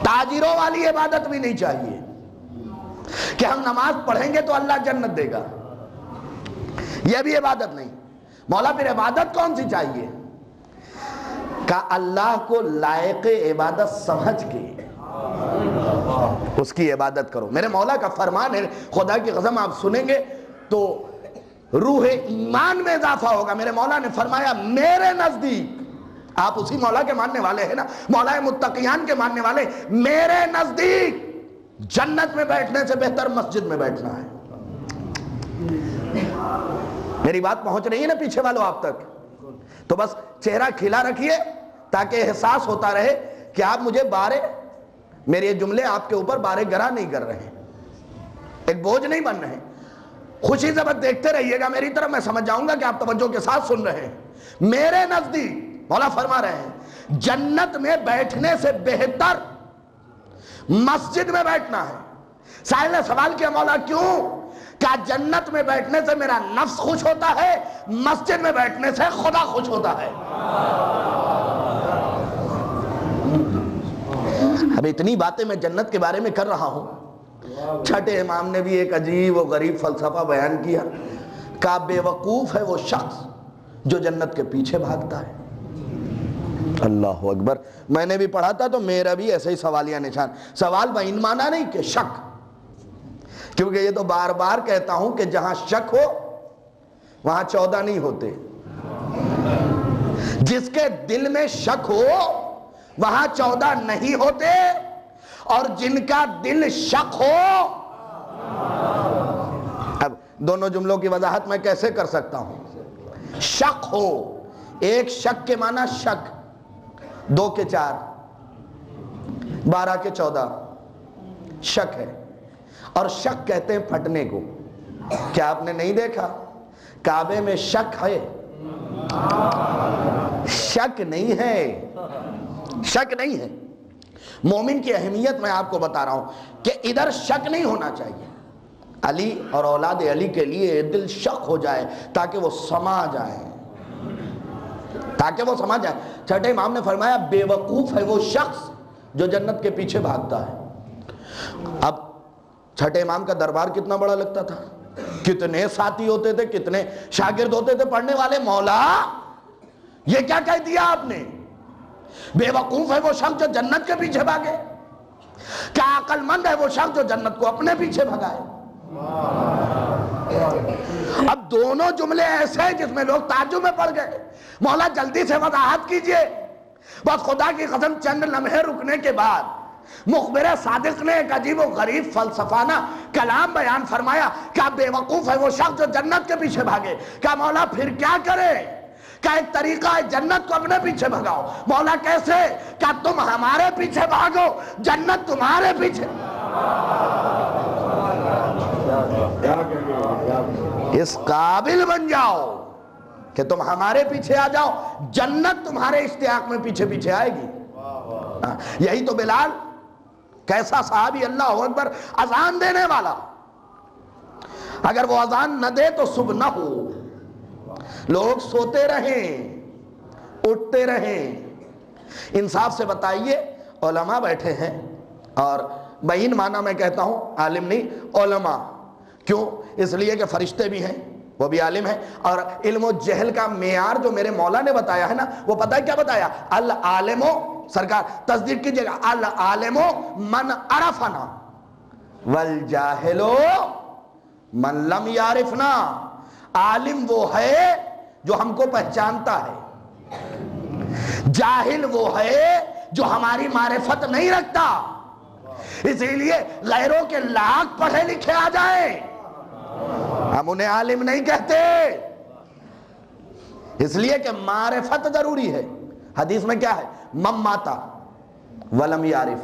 تاجروں والی عبادت بھی نہیں چاہیے کہ ہم نماز پڑھیں گے تو اللہ جنت دے گا. یہ بھی عبادت نہیں. مولا پھر عبادت کون سی چاہیے؟ کہ اللہ کو لائق عبادت سمجھ کے اس کی عبادت کرو. میرے مولا کا فرمان ہے، خدا کی قسم آپ سنیں گے تو روح ایمان میں اضافہ ہوگا. میرے مولا نے فرمایا میرے نزدیک، آپ اسی مولا کے ماننے والے ہیں نا، مولا متقیان کے ماننے والے، میرے نزدیک جنت میں بیٹھنے سے بہتر مسجد میں بیٹھنا ہے. میری بات پہنچ رہی ہے نا پیچھے والوں آپ تک؟ تو بس چہرہ کھلا رکھیے تاکہ احساس ہوتا رہے کہ آپ مجھے بارے، میرے جملے آپ کے اوپر بارے گرا نہیں کر رہے، ایک بوجھ نہیں بن رہے. خوشی سے بس دیکھتے رہیے گا میری طرف، میں سمجھ جاؤں گا کہ آپ توجہ کے ساتھ سن رہے ہیں. میرے نزدیک مولا فرما رہے ہیں جنت میں بیٹھنے سے بہتر مسجد میں بیٹھنا ہے. سائل نے سوال کیا مولا کیوں؟ کیا جنت میں بیٹھنے سے میرا نفس خوش ہوتا ہے، مسجد میں بیٹھنے سے خدا خوش ہوتا ہے. اب اتنی باتیں میں جنت کے بارے میں کر رہا ہوں، چھٹے امام نے بھی ایک عجیب و غریب فلسفہ بیان کیا کہ بے وقوف ہے وہ شخص جو جنت کے پیچھے بھاگتا ہے. اللہ اکبر. میں نے بھی پڑھا تھا تو میرا بھی ایسے ہی سوالیہ نشان. سوال بہین مانا نہیں کہ شک، کیونکہ یہ تو بار بار کہتا ہوں کہ جہاں شک ہو وہاں 14 نہیں ہوتے. جس کے دل میں شک ہو وہاں 14 نہیں ہوتے، اور جن کا دل شک ہو. اب دونوں جملوں کی وضاحت میں کیسے کر سکتا ہوں؟ شک ہو، ایک شک کے معنی شک، 2 کے 4 12 کے 14 شک ہے. اور شک کہتے ہیں پھٹنے کو. کیا آپ نے نہیں دیکھا کعبے میں شک ہے؟ شک نہیں ہے، شک نہیں ہے. مومن کی اہمیت میں آپ کو بتا رہا ہوں کہ ادھر شک نہیں ہونا چاہیے. علی اور اولاد علی کے لیے دل شک ہو جائے تاکہ وہ سما جائے، تاکہ وہ سما جائے. چھٹے امام نے فرمایا بے وقوف ہے وہ شخص جو جنت کے پیچھے بھاگتا ہے. اب چھٹے امام کا دربار کتنا بڑا لگتا تھا، کتنے ساتھی ہوتے تھے، کتنے شاگرد ہوتے تھے پڑھنے والے. مولا یہ کیا کہہ دیا آپ نے؟ بے وقوف ہے وہ شخص جو جنت کے پیچھے بھاگے. کیا عقل مند ہے وہ شخص جو جنت کو اپنے پیچھے بھگائے؟ اب دونوں جملے ایسے ہیں جس میں لوگ تعجب میں پڑ گئے. مولا جلدی سے وضاحت کیجئے. بس خدا کی قسم چند لمحے رکنے کے بعد مخبر صادق نے ایک عجیب و غریب فلسفانہ کلام بیان فرمایا. کیا بے وقوف ہے وہ شخص جو جنت کے پیچھے بھاگے؟ کیا مولا پھر کیا کرے؟ کیا ایک طریقہ ہے جنت کو اپنے پیچھے بھگاؤ؟ مولا کیسے؟ کیا تم ہمارے پیچھے بھاگو جنت تمہارے پیچھے؟ اس قابل بن جاؤ کہ تم ہمارے پیچھے آ جاؤ، جنت تمہارے اشتیاق میں پیچھے پیچھے آئے گی. یہی تو بلال، کیسا صحابی، اللہ اکبر، اذان دینے والا. اگر وہ اذان نہ دے تو صبح نہ ہو، لوگ سوتے رہیں اٹھتے رہیں. انصاف سے بتائیے، علماء بیٹھے ہیں، اور بہین معنی میں کہتا ہوں، عالم نہیں، علماء. کیوں؟ اس لیے کہ فرشتے بھی ہیں، وہ بھی عالم ہیں. اور علم و جہل کا معیار جو میرے مولا نے بتایا ہے نا، وہ پتہ ہے کیا بتایا؟ العالم، سرکار تصدیق کیجئے گا، العالم من عرفنا والجاہل من لم یعرفنا. عالم وہ ہے جو ہم کو پہچانتا ہے، جاہل وہ ہے جو ہماری معرفت نہیں رکھتا. اسی لیے غیروں کے لاکھ پڑھے لکھے آ جائیں ہم انہیں عالم نہیں کہتے، اس لیے کہ معرفت ضروری ہے. حدیث میں کیا ہے؟ من ماتا ولم یعرف،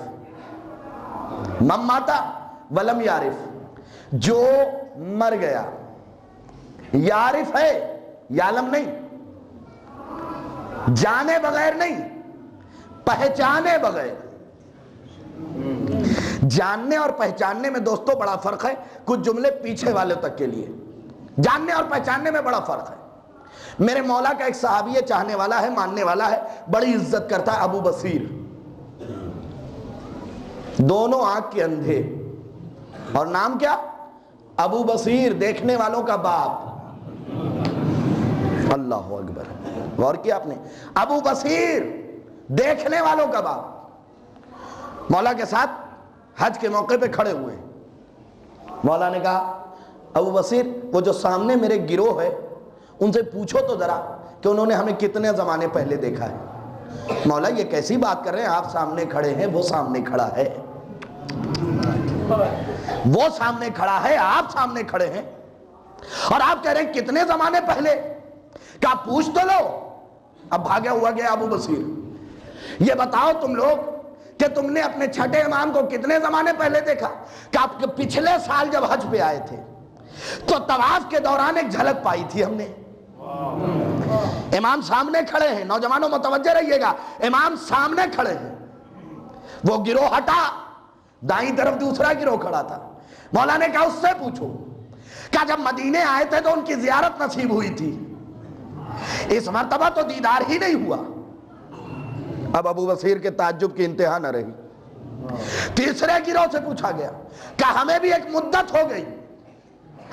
من ماتا ولم یعرف، جو مر گیا، یعرف ہے، یعلم نہیں، جانے بغیر نہیں، پہچانے بغیر. جاننے اور پہچاننے میں دوستو بڑا فرق ہے. کچھ جملے پیچھے والے تک کے لیے، جاننے اور پہچاننے میں بڑا فرق ہے. میرے مولا کا ایک صحابی ہے، چاہنے والا ہے، ماننے والا ہے، بڑی عزت کرتا ہے، ابو بصیر. دونوں آنکھ کے اندھے، اور نام کیا؟ ابو بصیر، دیکھنے والوں کا باپ. اللہ اکبر. غور کیا آپ نے؟ ابو بصیر دیکھنے والوں کا باپ مولا کے ساتھ حج کے موقع پہ کھڑے ہوئے. مولا نے کہا ابو بصیر وہ جو سامنے میرے گروہ ہے ان سے پوچھو تو ذرا کہ انہوں نے ہمیں کتنے زمانے پہلے دیکھا ہے. مولا یہ کیسی بات کر رہے ہیں، آپ سامنے کھڑے ہیں، وہ سامنے کھڑا ہے، وہ سامنے کھڑا ہے، آپ سامنے کھڑے ہیں، اور آپ کہہ رہے ہیں کتنے زمانے پہلے. کیا پوچھ تو لو. اب بھاگا ہوا گیا ابو بصیر. یہ بتاؤ تم لوگ کہ تم نے اپنے چھٹے امام کو کتنے زمانے پہلے دیکھا؟ کہ آپ کے پچھلے سال جب حج پہ آئے تھے تو طواف کے دوران ایک جھلک پائی تھی ہم نے. امام سامنے کھڑے ہیں، نوجوانوں متوجہ رہیے گا، امام سامنے کھڑے ہیں. وہ گروہ ہٹا، دائیں طرف دوسرا گروہ کھڑا تھا. مولا نے کہا اس سے پوچھو کیا جب مدینے آئے تھے تو ان کی زیارت نصیب ہوئی تھی؟ اس مرتبہ تو دیدار ہی نہیں ہوا. اب ابو بصیر کے تعجب کی انتہا نہ رہی. تیسرے گروہ سے پوچھا گیا کہ ہمیں بھی ایک مدت ہو گئی،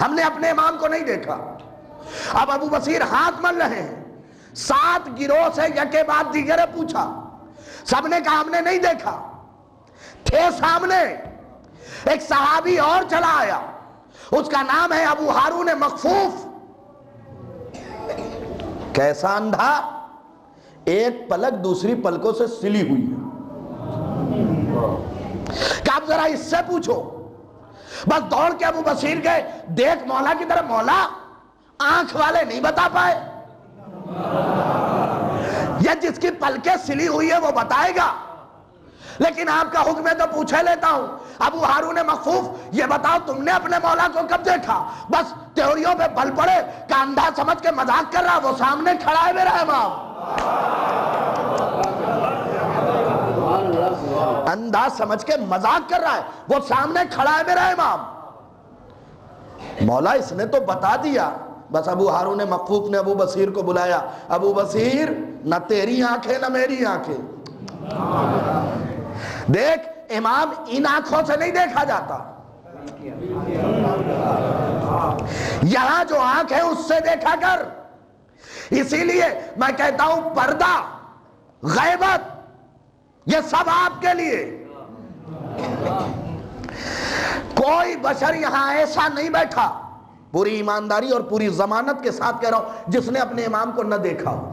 ہم نے اپنے امام کو نہیں دیکھا. اب ابو بصیر ہاتھ مل رہے ہیں. 7 گروہ سے یکے بعد دیگرے پوچھا، سب نے کہا ہم نے نہیں دیکھا. تھے سامنے ایک صحابی اور چلا آیا، اس کا نام ہے ابو ہارون مخفوف. کیسا اندھا، ایک پلک دوسری پلکوں سے سلی ہوئی ہے. کہ آپ ذرا اس سے پوچھو. بس دوڑ کے ابو بصیر گئے، دیکھ مولا کی طرف. مولا آنکھ والے نہیں بتا پائے، یہ جس کی پلکیں سلی ہوئی ہے وہ بتائے گا، لیکن آپ کا حکم ہے تو پوچھے لیتا ہوں. ابو ہارون مخفوف یہ بتاؤ تم نے اپنے مولا کو کب دیکھا؟ بس تیوریوں پہ بل پڑے کہ اندھا سمجھ کے مذاق کر رہا، وہ سامنے کھڑا ہے میرا امام. اندھا سمجھ کے مذاق کر رہا ہے، وہ سامنے کھڑا ہے میرا امام. مولا اس نے تو بتا دیا. بس ابو ہارون مخفوف نے ابو بصیر کو بلایا. ابو بصیر نہ تیری آنکھیں نہ میری آنکھیں، دیکھ امام ان آنکھوں سے نہیں دیکھا جاتا، یہاں جو آنکھ ہے اس سے دیکھا کر. اسی لیے میں کہتا ہوں پردہ، غیبت، یہ سب آپ کے لیے. کوئی بشر یہاں ایسا نہیں بیٹھا، پوری ایمانداری اور پوری ضمانت کے ساتھ کہہ رہا ہوں، جس نے اپنے امام کو نہ دیکھا ہو.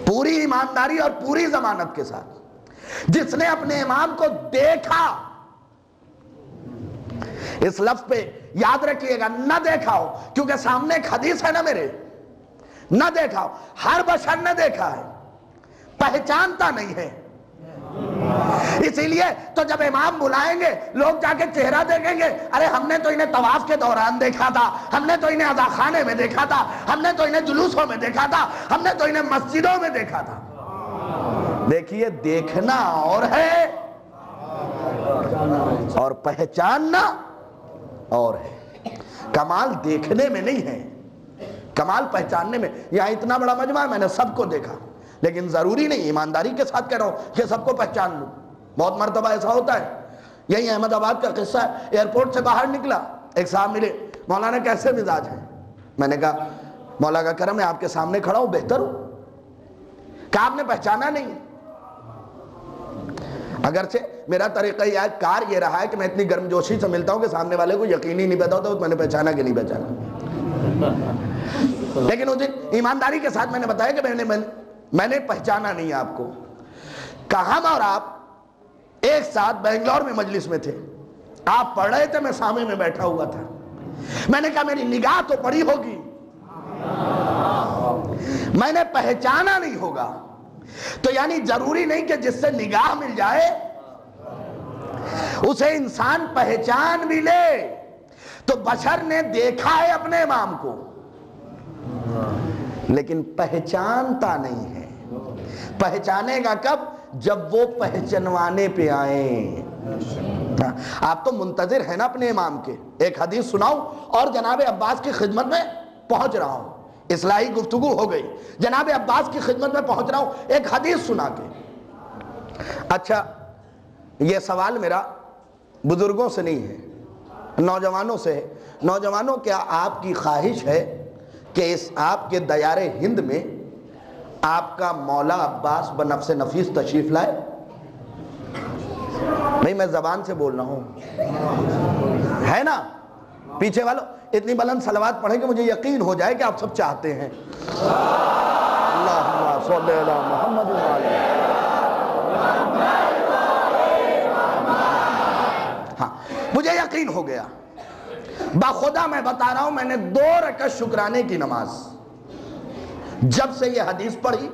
پوری ایمانداری اور پوری ضمانت کے ساتھ، جس نے اپنے امام کو دیکھا. اس لفظ پہ یاد رکھیے گا، نہ دیکھا ہو، کیونکہ سامنے ایک حدیث ہے نا میرے، نہ دیکھا ہو. ہر بشر نے دیکھا ہے، پہچانتا نہیں ہے. اسی لیے تو جب امام بلائیں گے لوگ جا کے چہرہ دیکھیں گے، ارے ہم نے تو انہیں طواف کے دوران دیکھا تھا، ہم نے تو انہیں عزا خانے میں دیکھا تھا، ہم نے تو انہیں جلوسوں میں دیکھا تھا، ہم نے تو انہیں مسجدوں میں دیکھا تھا. دیکھیے دیکھنا اور ہے اور پہچاننا اور ہے. کمال دیکھنے میں نہیں ہے، کمال پہچاننے میں. یہاں اتنا بڑا مجمع ہے، میں نے سب کو دیکھا، لیکن ضروری نہیں، ایمانداری کے ساتھ کہہ رہا ہوں کہ سب کو پہچان لوں. بہت مرتبہ ایسا ہوتا ہے. یہی احمد آباد کا قصہ ہے. ایئرپورٹ سے باہر نکلا، ایک صاحب ملے، مولانا کیسے مزاج ہیں؟ میں نے کہا مولا کا کرم ہے، آپ کے سامنے کھڑا ہوں، بہتر ہوں. کہ آپ نے پہچانا نہیں؟ اگرچہ میرا طریقہ کار یہ رہا ہے کہ میں اتنی گرم جوشی سے ملتا ہوں کہ سامنے والے کو یقین ہی نہیں پیدا ہوتا میں نے پہچانا کہ نہیں پہچانا. لیکن اس دن ایمانداری کے ساتھ میں نے بتایا کہ میں نے پہچانا نہیں آپ کو. کہ ہم اور آپ ایک ساتھ بنگلور میں مجلس میں تھے، آپ پڑھ رہے تھے، میں سامنے میں بیٹھا ہوا تھا. میں نے کہا میری نگاہ تو پڑی ہوگی، میں نے پہچانا نہیں ہوگا. تو یعنی ضروری نہیں کہ جس سے نگاہ مل جائے اسے انسان پہچان بھی لے. تو بشر نے دیکھا ہے اپنے امام کو لیکن پہچانتا نہیں ہے. پہچانے گا کب؟ جب وہ پہچنوانے پہ آئیں. آپ تو منتظر ہیں نا اپنے امام کے. ایک حدیث سناؤں اور جناب عباس کی خدمت میں پہنچ رہا ہوں. اصلاحی گفتگو ہو گئی، جناب عباس کی خدمت میں پہنچ رہا ہوں ایک حدیث سنا کے. اچھا یہ سوال میرا بزرگوں سے نہیں ہے، نوجوانوں سے ہے. نوجوانوں کیا آپ کی خواہش ہے کہ اس آپ کے دیار ہند میں آپ کا مولا عباس بنفس نفیس تشریف لائے؟ بھئی میں زبان سے بول رہا ہوں، ہے نا؟ پیچھے والوں اتنی بلند صلوات پڑھیں کہ مجھے یقین ہو جائے کہ آپ سب چاہتے ہیں۔ اللہم صلی علی محمد و علی۔ ہاں مجھے یقین ہو گیا، بخدا میں بتا رہا ہوں، میں نے 2 رکعت شکرانے کی نماز جب سے یہ حدیث پڑھی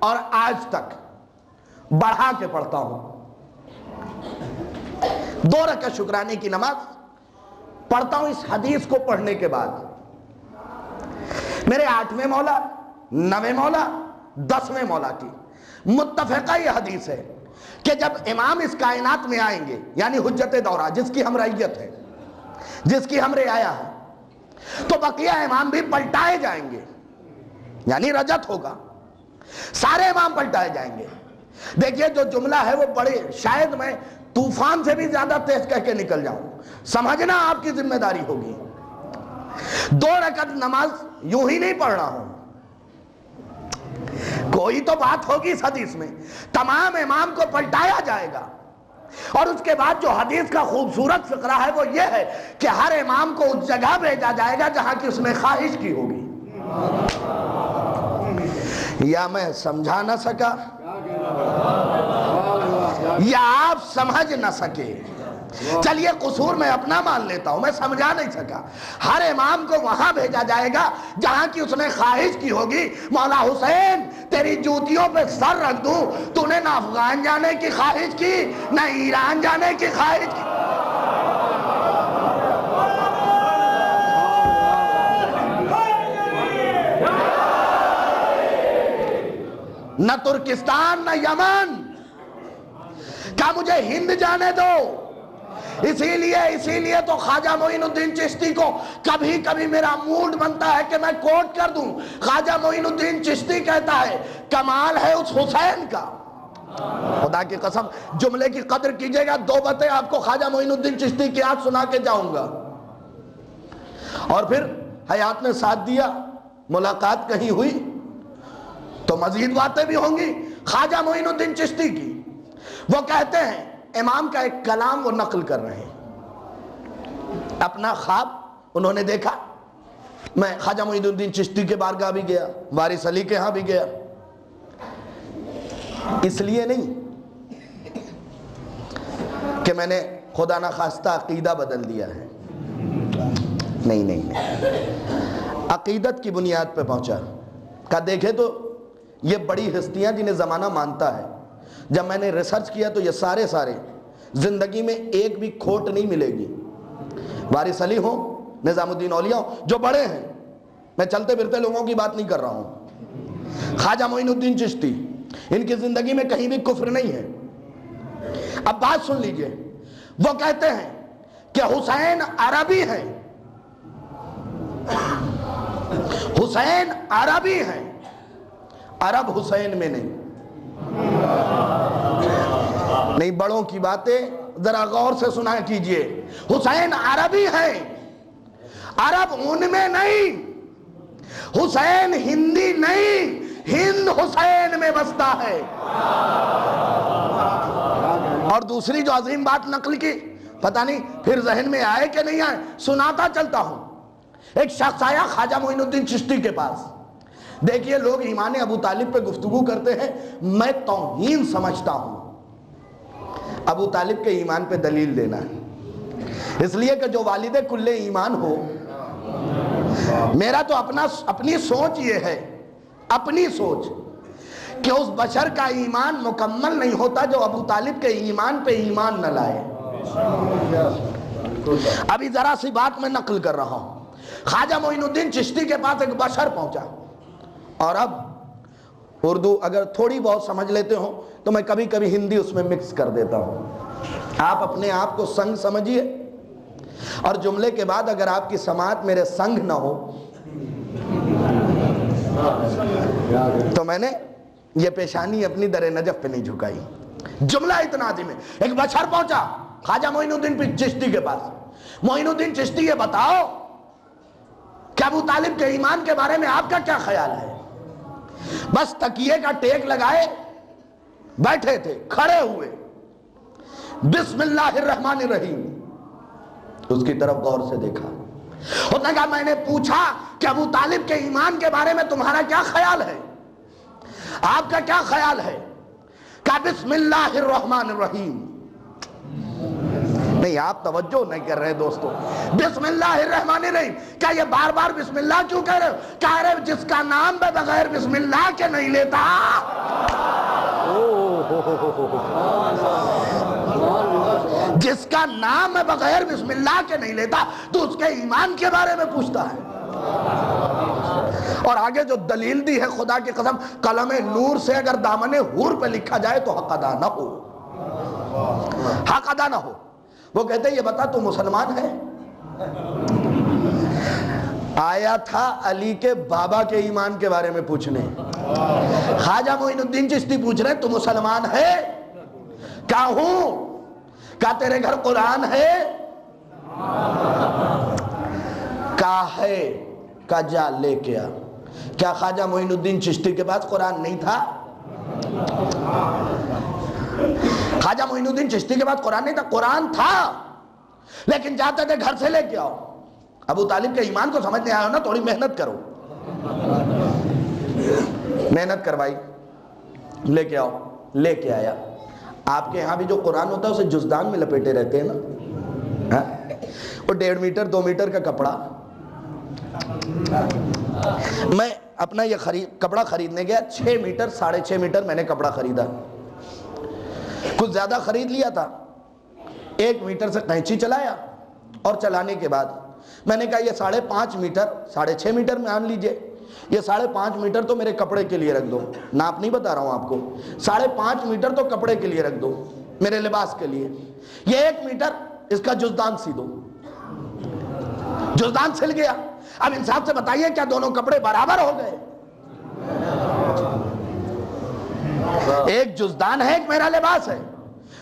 اور آج تک بڑھا کے پڑھتا ہوں۔ 2 رکعت شکرانے کی نماز پڑھتا ہوں اس حدیث کو پڑھنے کے بعد۔ میرے 8ویں مولا، 9ویں مولا، 10ویں مولا کی متفقہ یہ حدیث ہے کہ جب امام اس کائنات میں آئیں گے، یعنی حجت دورہ جس کی ہم رعیت ہے، جس کی ہم رعایا ہے، تو بقیہ امام بھی پلٹائے جائیں گے، یعنی رجت ہوگا، سارے امام پلٹائے جائیں گے۔ دیکھیے جو جملہ ہے وہ بڑے، شاید میں طوفان سے بھی زیادہ تیز کہہ کے نکل جاؤں، سمجھنا آپ کی ذمہ داری ہوگی۔ 2 رکعت نماز یوں ہی نہیں پڑھ رہا ہوں، کوئی تو بات ہوگی اس حدیث میں، تمام امام کو پلٹایا جائے گا۔ اور اس کے بعد جو حدیث کا خوبصورت فقرہ ہے وہ یہ ہے کہ ہر امام کو اس جگہ بھیجا جائے گا جہاں کی اس نے خواہش کی ہوگی۔ یا میں سمجھا نہ سکا یا آپ سمجھ نہ سکے، چلیے قصور میں اپنا مان لیتا ہوں، میں سمجھا نہیں سکا۔ ہر امام کو وہاں بھیجا جائے گا جہاں کی اس نے خواہش کی ہوگی، مولا حسین تیری جوتیوں پہ سر رکھ دوں، تو نے نہ افغان جانے کی خواہش کی نہ ایران جانے کی خواہش کی۔ نہ ترکستان نہ یمن، کہا مجھے ہند جانے دو۔ اسی لیے تو خواجہ معین الدین چشتی کو کبھی کبھی میرا موڈ بنتا ہے کہ میں کوٹ کر دوں۔ خواجہ معین الدین چشتی کہتا ہے کمال ہے اس حسین کا، خدا کی قسم جملے کی قدر کیجئے گا، 2 باتیں آپ کو خواجہ معین الدین چشتی کی آج سنا کے جاؤں گا، اور پھر حیات نے ساتھ دیا، ملاقات کہیں ہوئی تو مزید باتیں بھی ہوں گی۔ خواجہ معین الدین چشتی کی وہ کہتے ہیں، امام کا ایک کلام وہ نقل کر رہے ہیں، اپنا خواب انہوں نے دیکھا۔ میں خواجہ معین الدین چشتی کے بارگاہ بھی گیا، وارث علی کے ہاں بھی گیا، اس لیے نہیں کہ میں نے خدا نخواستہ عقیدہ بدل دیا ہے، نہیں، عقیدت کی بنیاد پہ پہنچا۔ کہا دیکھے تو یہ بڑی ہستیاں جنہیں زمانہ مانتا ہے، جب میں نے ریسرچ کیا تو یہ سارے زندگی میں ایک بھی کھوٹ نہیں ملے گی۔ وارث علی ہوں، نظام الدین اولیاء ہوں، جو بڑے ہیں، میں چلتے پھرتے لوگوں کی بات نہیں کر رہا ہوں، خواجہ معین الدین چشتی، ان کی زندگی میں کہیں بھی کفر نہیں ہے۔ اب بات سن لیجئے، وہ کہتے ہیں کہ حسین عربی ہیں، حسین عربی ہیں، عرب حسین میں نہیں۔ بڑوں کی باتیں ذرا غور سے سنا کیجئے، حسین عربی ہیں، عرب ان میں نہیں، حسین ہندی نہیں، ہند حسین میں بستا ہے۔ اور دوسری جو عظیم بات نقل کی، پتہ نہیں پھر ذہن میں آئے کہ نہیں آئے، سناتا چلتا ہوں۔ ایک شخص آیا خواجہ معین الدین چشتی کے پاس، دیکھیے لوگ ایمان ابو طالب پہ گفتگو کرتے ہیں، میں توہین سمجھتا ہوں ابو طالب کے ایمان پہ دلیل دینا ہے، اس لیے کہ جو والد کل ایمان ہو، میرا تو اپنی سوچ یہ ہے، اپنی سوچ، کہ اس بشر کا ایمان مکمل نہیں ہوتا جو ابو طالب کے ایمان پہ ایمان نہ لائے۔ ابھی ذرا سی بات میں نقل کر رہا ہوں، خواجہ معین الدین چشتی کے پاس ایک بشر پہنچا، اور اب اردو اگر تھوڑی بہت سمجھ لیتے ہوں تو میں کبھی کبھی ہندی اس میں مکس کر دیتا ہوں، آپ اپنے آپ کو سنگ سمجھیے، اور جملے کے بعد اگر آپ کی سماعت میرے سنگ نہ ہو تو میں نے یہ پیشانی اپنی در نجف پہ نہیں جھکائی۔ جملہ اتنا عظیم ہے، ایک بشر پہنچا خواجہ معین الدین چشتی کے پاس، معین الدین چشتی یہ بتاؤ کہ ابو طالب کے ایمان کے بارے میں آپ کا کیا خیال ہے؟ بس تکیے کا ٹیک لگائے بیٹھے تھے، کھڑے ہوئے، بسم اللہ الرحمن الرحیم، اس کی طرف غور سے دیکھا، اس نے کہا میں نے پوچھا کہ ابو طالب کے ایمان کے بارے میں تمہارا کیا خیال ہے، آپ کا کیا خیال ہے؟ کہا بسم اللہ الرحمن الرحیم۔ نہیں، آپ توجہ نہیں کر رہے دوستو، بسم اللہ الرحمن الرحیم، کیا یہ بار بار بسم اللہ کیوں کہہ رہے ہو؟ کہہ رہے جس کا نام بغیر بسم اللہ کے نہیں لیتا، جس کا نام بغیر بسم اللہ کے نہیں لیتا تو اس کے ایمان کے بارے میں پوچھتا ہے۔ اور آگے جو دلیل دی ہے، خدا کی قسم، قلم نور سے اگر دامن حور پہ لکھا جائے تو حق ادا نہ ہو، حق ادا نہ ہو۔ وہ کہتے ہیں یہ بتا تو مسلمان ہے؟ آیا تھا علی کے بابا کے ایمان کے بارے میں پوچھنے، خواجہ معین الدین چشتی پوچھ رہے تو مسلمان ہے؟ کیا ہوں؟ کیا تیرے گھر قرآن ہے؟ کہا ہے، کہا جا لے کے آ۔ کیا خواجہ معین الدین چشتی کے پاس قرآن نہیں تھا؟ خواجہ معین الدین چشتی کے پاس قرآن نہیں تھا، قرآن تھا، لیکن جاتے تھے گھر سے لے کے آؤ۔ ابو طالب کے ایمان کو سمجھنے آئے ہو نا، تھوڑی محنت کرو، محنت کروائی، لے کے آؤ، لے کے آیا۔ آپ کے یہاں بھی جو قرآن ہوتا ہے اسے جزدان میں لپیٹے رہتے ہیں نا، وہ 1.5 میٹر 2 میٹر کا کپڑا۔ میں اپنا یہ کپڑا خریدنے گیا، 6 میٹر 6.5 میٹر میں نے کپڑا خریدا، کچھ زیادہ خرید لیا تھا۔ 1 میٹر سے قینچی چلایا، اور چلانے کے بعد میں نے کہا یہ 5.5 میٹر 6.5 میٹر مان لیجئے، یہ 5.5 میٹر تو میرے کپڑے کے لیے رکھ دو، ناپ نہیں بتا رہا ہوں آپ کو، 5.5 میٹر تو کپڑے کے لیے رکھ دو، میرے لباس کے لیے، یہ 1 میٹر اس کا جزدان سی دو۔ جزدان سل گیا۔ اب انصاف سے بتائیے کیا دونوں کپڑے برابر ہو گئے؟ ایک جزدان ہے، ایک میرا لباس ہے،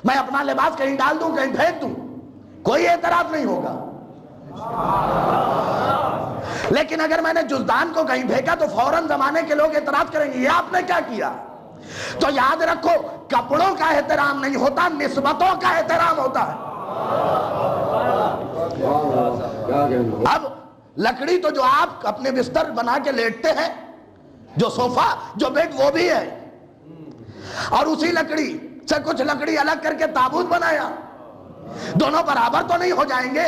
میں اپنا لباس کہیں ڈال دوں کہیں پھینک دوں، کوئی اعتراض نہیں ہوگا، لیکن اگر میں نے جزدان کو کہیں پھینکا تو فوراً زمانے کے لوگ اعتراض کریں گے یہ آپ نے کیا کیا۔ تو یاد رکھو، کپڑوں کا احترام نہیں ہوتا، نسبتوں کا احترام ہوتا ہے۔ اب لکڑی تو جو آپ اپنے بستر بنا کے لیٹتے ہیں، جو صوفہ جو بیڈ وہ بھی ہے، اور اسی لکڑی سے کچھ لکڑی الگ کر کے تابوت بنایا، دونوں برابر تو نہیں ہو جائیں گے،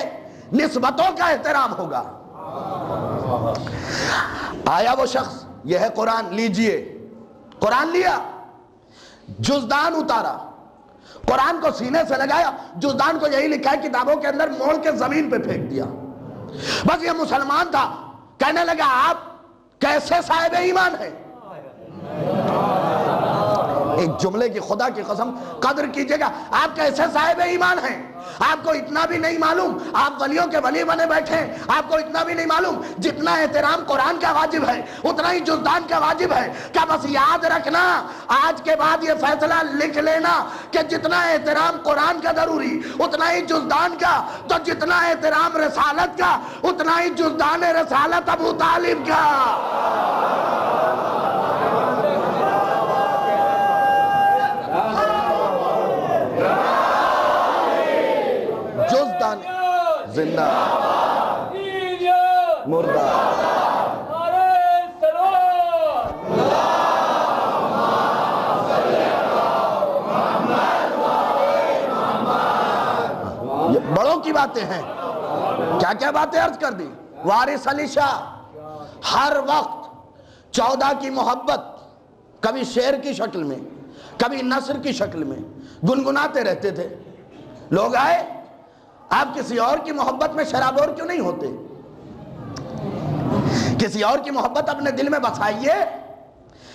نسبتوں کا احترام ہوگا۔ آیا وہ شخص، یہ ہے قرآن، لیجئے، قرآن لیا، جزدان اتارا، قرآن کو سینے سے لگایا، جزدان کو یہی لکھا ہے کتابوں کے اندر، موڑ کے زمین پہ پھینک دیا۔ بس یہ مسلمان تھا، کہنے لگا آپ کیسے صاحب ایمان ہیں؟ ایک جملے کی خدا کی قسم قدر کیجئے گا، آپ کیسے صاحب ایمان ہیں؟ آپ کو اتنا بھی نہیں معلوم آپ ولیوں کے ولی بنے بیٹھے ہیں، آپ کو اتنا بھی نہیں معلوم جتنا احترام قرآن کا واجب ہے اتنا ہی جزدان کا واجب ہے۔ کیا بس یاد رکھنا، آج کے بعد یہ فیصلہ لکھ لینا کہ جتنا احترام قرآن کا ضروری اتنا ہی جزدان کا، تو جتنا احترام رسالت کا اتنا ہی جزدان رسالت ابو طالب کا۔ جزدان زندہ مردہ بڑوں کی باتیں ہیں، کیا کیا باتیں عرض کر دی۔ وارث علی شاہ ہر وقت 14 کی محبت کبھی شعر کی شکل میں کبھی نثر کی شکل میں گنگناتے رہتے تھے۔ لوگ آئے، آپ کسی اور کی محبت میں شرابور کیوں نہیں ہوتے؟ کسی اور کی محبت اپنے دل میں بسائیے۔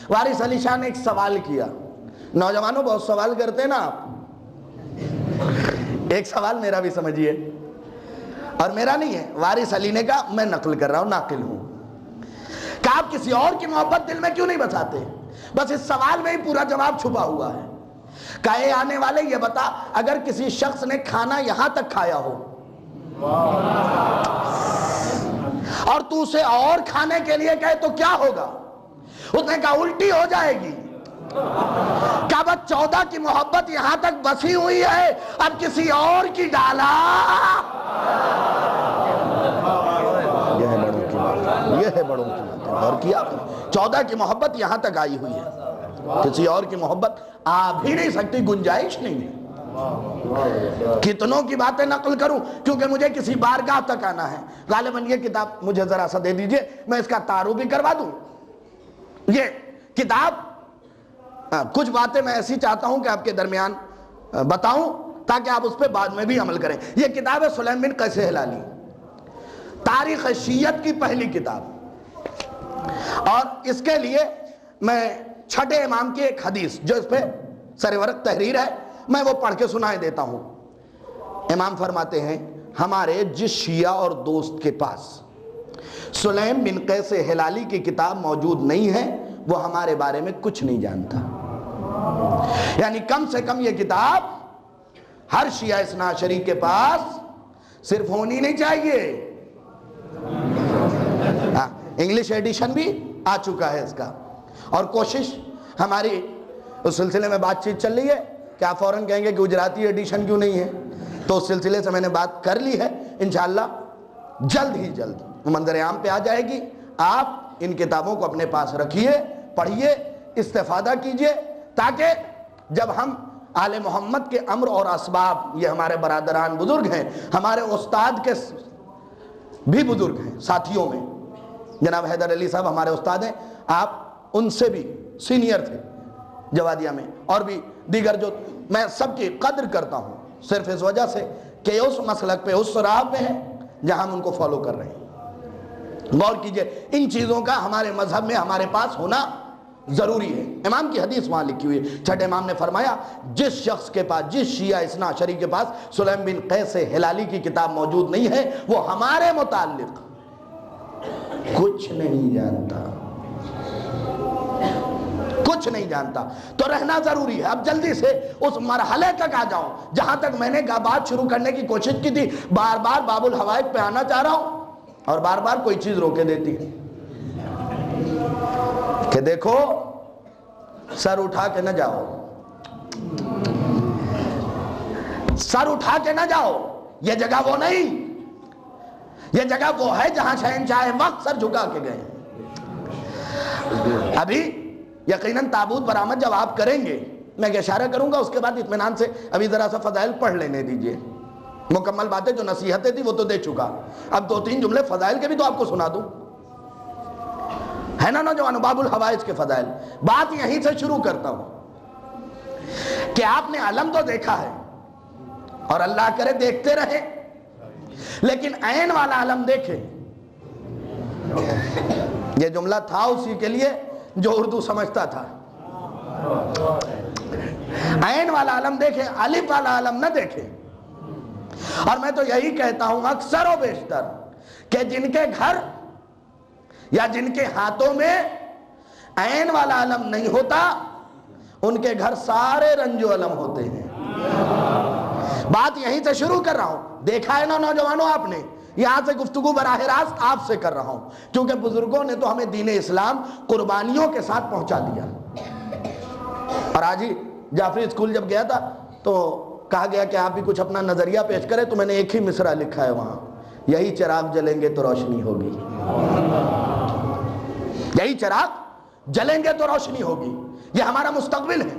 وارث علی شاہ نے ایک سوال کیا، نوجوانوں بہت سوال کرتے ہیں نا آپ، ایک سوال میرا بھی سمجھیے، اور میرا نہیں ہے، وارث علی نے کہا میں نقل کر رہا ہوں، ناقل ہوں، کہ آپ کسی اور کی محبت دل میں کیوں نہیں بساتے؟ بس اس سوال میں ہی پورا جواب چھپا ہوا ہے۔ کہے آنے والے یہ بتا، اگر کسی شخص نے کھانا یہاں تک کھایا ہو اور تو اسے اور کھانے کے لیے کہے تو کیا ہوگا؟ اس نے کہا الٹی ہو جائے گی۔ کیا بس 14 کی محبت یہاں تک بسی ہوئی ہے، اب کسی اور کی ڈالا؟ یہ ہے بڑوں کی بات، یہ ہے بڑوں کی بات۔ اور کیا 14 کی محبت یہاں تک آئی ہوئی ہے، کسی اور کی محبت آ بھی نہیں سکتی، گنجائش نہیں ہے۔ کتنوں کی باتیں نقل کروں کیونکہ مجھے کسی بارگاہ تک آنا ہے۔ غالباً یہ کتاب مجھے ذرا سا دے دیجئے، میں اس کا تعارف بھی کروا دوں۔ یہ کتاب کچھ باتیں میں ایسی چاہتا ہوں کہ آپ کے درمیان بتاؤں تاکہ آپ اس پہ بعد میں بھی عمل کریں۔ یہ کتاب ہے سلیم بن قیس ہلالی، تاریخ شیعت کی پہلی کتاب، اور اس کے لیے میں چھٹے امام کی ایک حدیث جو اس پہ سرورق تحریر ہے میں وہ پڑھ کے سنائے دیتا ہوں۔ امام فرماتے ہیں ہمارے جس شیعہ اور دوست کے پاس سلیم بن قیس ہلالی کی کتاب موجود نہیں ہے وہ ہمارے بارے میں کچھ نہیں جانتا۔ یعنی کم سے کم یہ کتاب ہر شیعہ اثنا عشری کے پاس صرف ہونی نہیں چاہیے۔ انگلش ایڈیشن بھی آ چکا ہے اس کا، اور کوشش ہماری اس سلسلے میں بات چیت چل رہی ہے کہ آپ فوراً کہیں گے کہ گجراتی ایڈیشن کیوں نہیں ہے، تو اس سلسلے سے میں نے بات کر لی ہے، انشاءاللہ جلد ہی جلد منظر عام پہ آ جائے گی۔ آپ ان کتابوں کو اپنے پاس رکھیے، پڑھیے، استفادہ کیجئے، تاکہ جب ہم آل محمد کے امر اور اسباب، یہ ہمارے برادران بزرگ ہیں، ہمارے استاد کے بھی بزرگ ہیں ساتھیوں میں، جناب حیدر علی صاحب ہمارے استاد ہیں، آپ ان سے بھی سینئر تھے جوادیہ میں، اور بھی دیگر جو میں سب کی قدر کرتا ہوں صرف اس وجہ سے کہ اس مسلک پہ اس راہ پہ ہیں جہاں ہم ان کو فالو کر رہے ہیں۔ غور کیجئے، ان چیزوں کا ہمارے مذہب میں ہمارے پاس ہونا ضروری ہے۔ امام کی حدیث وہاں لکھی ہوئی ہے، چھٹے امام نے فرمایا جس شخص کے پاس، جس شیعہ اثنا عشری کے پاس سلیم بن قیس ہلالی کی کتاب موجود نہیں ہے وہ ہمارے متعلق کچھ نہیں جانتا، کچھ نہیں جانتا۔ تو رہنا ضروری ہے۔ اب جلدی سے اس مرحلے تک آ جاؤں جہاں تک میں نے بات شروع کرنے کی کوشش کی تھی۔ بار بار باب الحوائج پہ آنا چاہ رہا ہوں اور بار بار کوئی چیز روکے دیتی ہے کہ دیکھو سر اٹھا کے نہ جاؤ، سر اٹھا کے نہ جاؤ، یہ جگہ وہ نہیں، یہ جگہ وہ ہے جہاں شہنشاہ وقت سر جھکا کے گئے۔ ابھی یقیناً تابوت برآمد جب آپ کریں گے، میں اشارہ کروں گا، اس کے بعد اطمینان سے ابھی ذرا سا فضائل پڑھ لینے دیجئے۔ مکمل باتیں جو نصیحتیں تھی وہ تو دے چکا، اب 2-3 جملے فضائل کے بھی تو آپ کو سنا دوں، ہے نا نوجوانوں؟ باب الحوائج کے فضائل، بات یہیں سے شروع کرتا ہوں کہ آپ نے علم تو دیکھا ہے اور اللہ کرے دیکھتے رہے، لیکن عین والا علم دیکھے۔ یہ جملہ تھا اسی کے لیے جو اردو سمجھتا تھا۔ عین والا علم دیکھے، الف والا علم نہ دیکھے۔ اور میں تو یہی کہتا ہوں اکثر و بیشتر کہ جن کے گھر یا جن کے ہاتھوں میں عین والا علم نہیں ہوتا ان کے گھر سارے رنج و علم ہوتے ہیں۔ بات یہیں سے شروع کر رہا ہوں، دیکھا ہے نا نوجوانوں آپ نے، یہاں سے گفتگو براہ راست آپ سے کر رہا ہوں کیونکہ بزرگوں نے تو ہمیں دین اسلام قربانیوں کے ساتھ پہنچا دیا۔ اور آج ہی جعفری اسکول جب گیا تھا تو کہا گیا کہ آپ بھی کچھ اپنا نظریہ پیش کریں، تو میں نے ایک ہی مصرع لکھا ہے وہاں، یہی چراغ جلیں گے تو روشنی ہوگی، یہی چراغ جلیں گے تو روشنی ہوگی، یہ ہمارا مستقبل ہے۔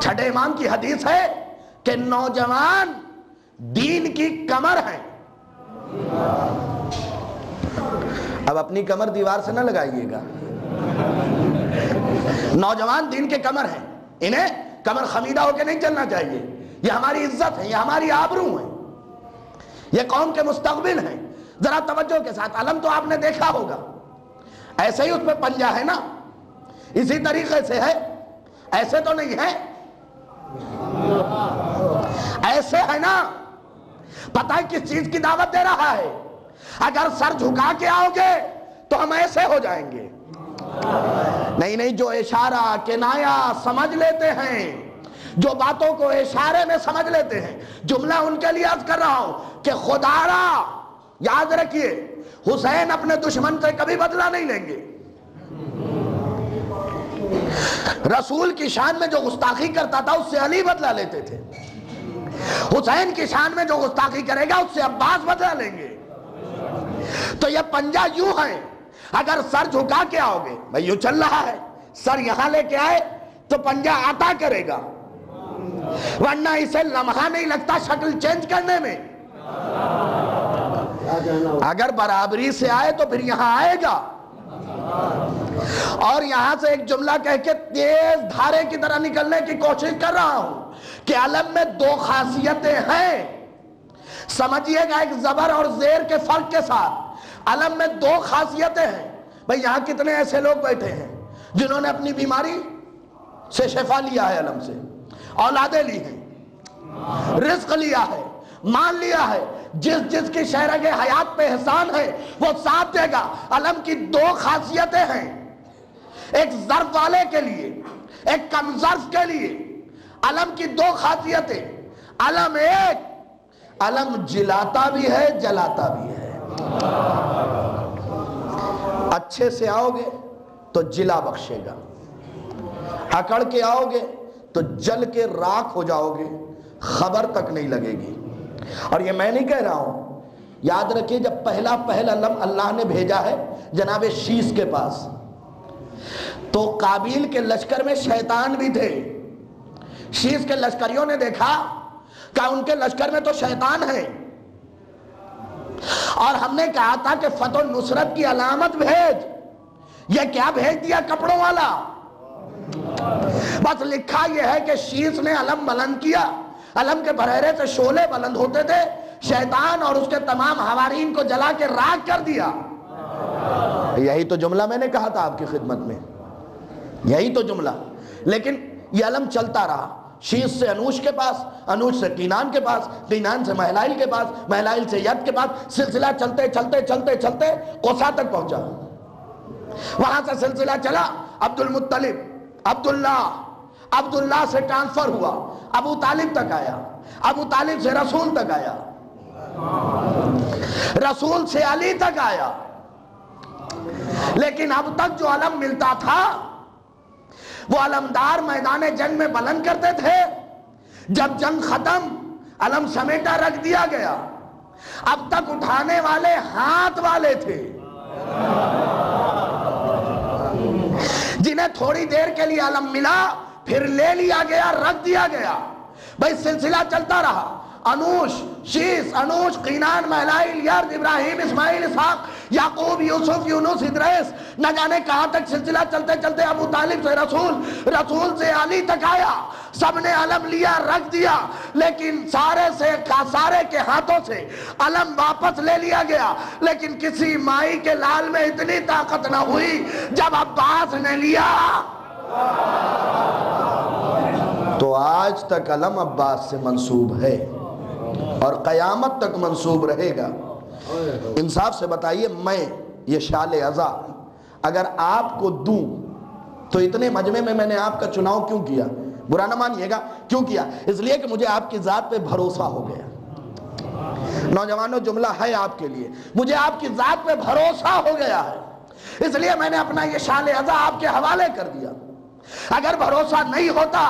چھٹے امام کی حدیث ہے کہ نوجوان دین کی کمر ہے۔ اب اپنی کمر دیوار سے نہ لگائیے گا، نوجوان دین کے کمر ہیں، انہیں کمر خمیدہ ہو کے نہیں چلنا چاہیے، یہ ہماری عزت ہے، یہ ہماری آبرو ہے، یہ قوم کے مستقبل ہیں۔ ذرا توجہ کے ساتھ، علم تو آپ نے دیکھا ہوگا، ایسے ہی اس پہ پنجہ ہے نا، اسی طریقے سے ہے، ایسے تو نہیں ہے، ایسے ہے نا۔ پتہ ہے کس چیز کی دعوت دے رہا ہے؟ اگر سر جھکا کے آؤ گے تو ہم ایسے ہو جائیں گے۔ نہیں، جو اشارہ کنایا سمجھ لیتے ہیں، جو باتوں کو اشارے میں سمجھ لیتے ہیں، جملہ ان کے لیے عرض کر رہا ہوں کہ خدا را یاد رکھیے حسین اپنے دشمن سے کبھی بدلہ نہیں لیں گے. رسول کی شان میں جو گستاخی کرتا تھا اس سے علی بدلہ لیتے تھے. حسین کی شان میں جو گستاخی کرے گا اس سے عباس بدلہ لیں گے. تو یہ پنجہ یوں ہے، اگر سر جھکا کے آؤ گے، بھئی یوں چل رہا ہے، سر یہاں لے کے آئے تو پنجہ عطا کرے گا، ورنہ اسے لمحہ نہیں لگتا شکل چینج کرنے میں. اگر برابری سے آئے تو پھر یہاں آئے گا. اور یہاں سے ایک جملہ کہہ کے تیز دھارے کی طرح نکلنے کی کوشش کر رہا ہوں کہ علم میں دو خاصیتیں ہیں. سمجھیے گا ایک زبر اور زیر کے فرق کے ساتھ، علم میں دو خاصیتیں ہیں. بھئی یہاں کتنے ایسے لوگ بیٹھے ہیں جنہوں نے اپنی بیماری سے شفا لیا ہے، علم سے اولادیں لی ہیں، رزق لیا ہے، مان لیا ہے. جس کی شہرگ حیات پہ احسان ہے وہ ساتھ دے گا. علم کی دو خاصیتیں ہیں، ایک ظرف والے کے لیے، ایک کم ظرف کے لیے. علم کی دو خاصیتیں. علم ایک، علم جلاتا بھی ہے جلاتا بھی ہے. اچھے سے آؤ گے تو جلا بخشے گا، اکڑ کے آؤ گے تو جل کے راکھ ہو جاؤ گے، خبر تک نہیں لگے گی. اور یہ میں نہیں کہہ رہا ہوں، یاد رکھیے جب پہلا علم اللہ نے بھیجا ہے جناب شیس کے پاس، تو قابیل کے لشکر میں شیطان بھی تھے. شیس کے لشکریوں نے دیکھا کہ ان کے لشکر میں تو شیطان ہے، اور ہم نے کہا تھا کہ فتح نصرت کی علامت بھیج. یہ کیا بھیج دیا؟ کپڑوں والا. بس لکھا یہ ہے کہ شیس نے علم بلند کیا، علم کے بھرہرے سے شعلے بلند ہوتے تھے، شیطان اور اس کے تمام حوارین کو جلا کے راکھ کر دیا. یہی تو جملہ میں نے کہا تھا آپ کی خدمت میں، یہی تو جملہ. لیکن یہ علم چلتا رہا، شیس سے انوش کے پاس، انوش سے کینان کے پاس، کینان سے مہلائل کے پاس، مہلائل سے ید کے پاس، سلسلہ چلتے چلتے چلتے چلتے قصا تک پہنچا. وہاں سے سلسلہ چلا عبد المطلب، عبداللہ سے ٹرانسفر ہوا، ابو طالب تک آیا، ابو طالب سے رسول تک آیا، رسول سے علی تک آیا. لیکن اب تک جو علم ملتا تھا وہ علمدار میدان جنگ میں بلند کرتے تھے. جب جنگ ختم علم سمیٹا رکھ دیا گیا. اب تک اٹھانے والے ہاتھ والے تھے، جنہیں تھوڑی دیر کے لیے علم ملا پھر لے لیا گیا، رکھ دیا گیا. بھئی سلسلہ چلتا رہا، انوش، شیس، انوش، قینان، مہلائل، یرد، ابراہیم، اسماعیل، اسحاق، یعقوب، یوسف، یونس، ادریس، نہ جانے کہاں تک سلسلہ چلتے چلتے ابو طالب سے رسول، رسول سے علی تک آیا. سب نے علم لیا، رکھ دیا، لیکن سارے کے ہاتھوں سے علم واپس لے لیا گیا. لیکن کسی مائی کے لال میں اتنی طاقت نہ ہوئی جب عباس نے لیا. تو آج تک علم عباس سے منسوب ہے اور قیامت تک منسوب رہے گا. انصاف سے بتائیے، میں یہ شال عزا اگر آپ کو دوں تو اتنے مجمع میں نے آپ کا چناؤ کیوں کیا؟ برا نہ مانیے گا، کیوں کیا؟ اس لیے کہ مجھے آپ کی ذات پہ بھروسہ ہو گیا. نوجوانوں جملہ ہے آپ کے لیے، مجھے آپ کی ذات پہ بھروسہ ہو گیا ہے، اس لیے میں نے اپنا یہ شال عزا آپ کے حوالے کر دیا. اگر بھروسہ نہیں ہوتا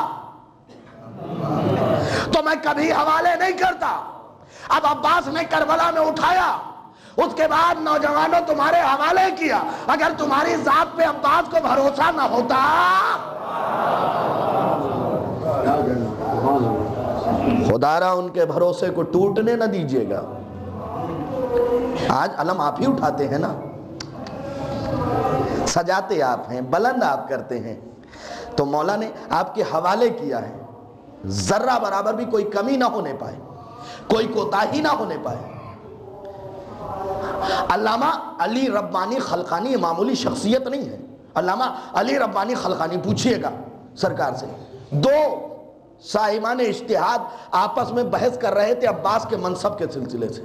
تو میں کبھی حوالے نہیں کرتا. اب عباس نے کربلا میں اٹھایا، اس کے بعد نوجوانوں تمہارے حوالے کیا. اگر تمہاری ذات پہ عباس کو بھروسہ نہ ہوتا، خدا را ان کے بھروسے کو ٹوٹنے نہ دیجیے گا. آج علم آپ ہی اٹھاتے ہیں نا، سجاتے آپ ہیں، بلند آپ کرتے ہیں، تو مولا نے آپ کے حوالے کیا ہے. ذرہ برابر بھی کوئی کمی نہ ہونے پائے، کوئی کوتاہی نہ ہونے پائے. علامہ علی ربانی خلقانی معمولی شخصیت نہیں ہے. علامہ علی ربانی خلقانی، پوچھئے گا سرکار سے، دو صاحبان اجتہاد آپس میں بحث کر رہے تھے عباس کے منصب کے سلسلے سے.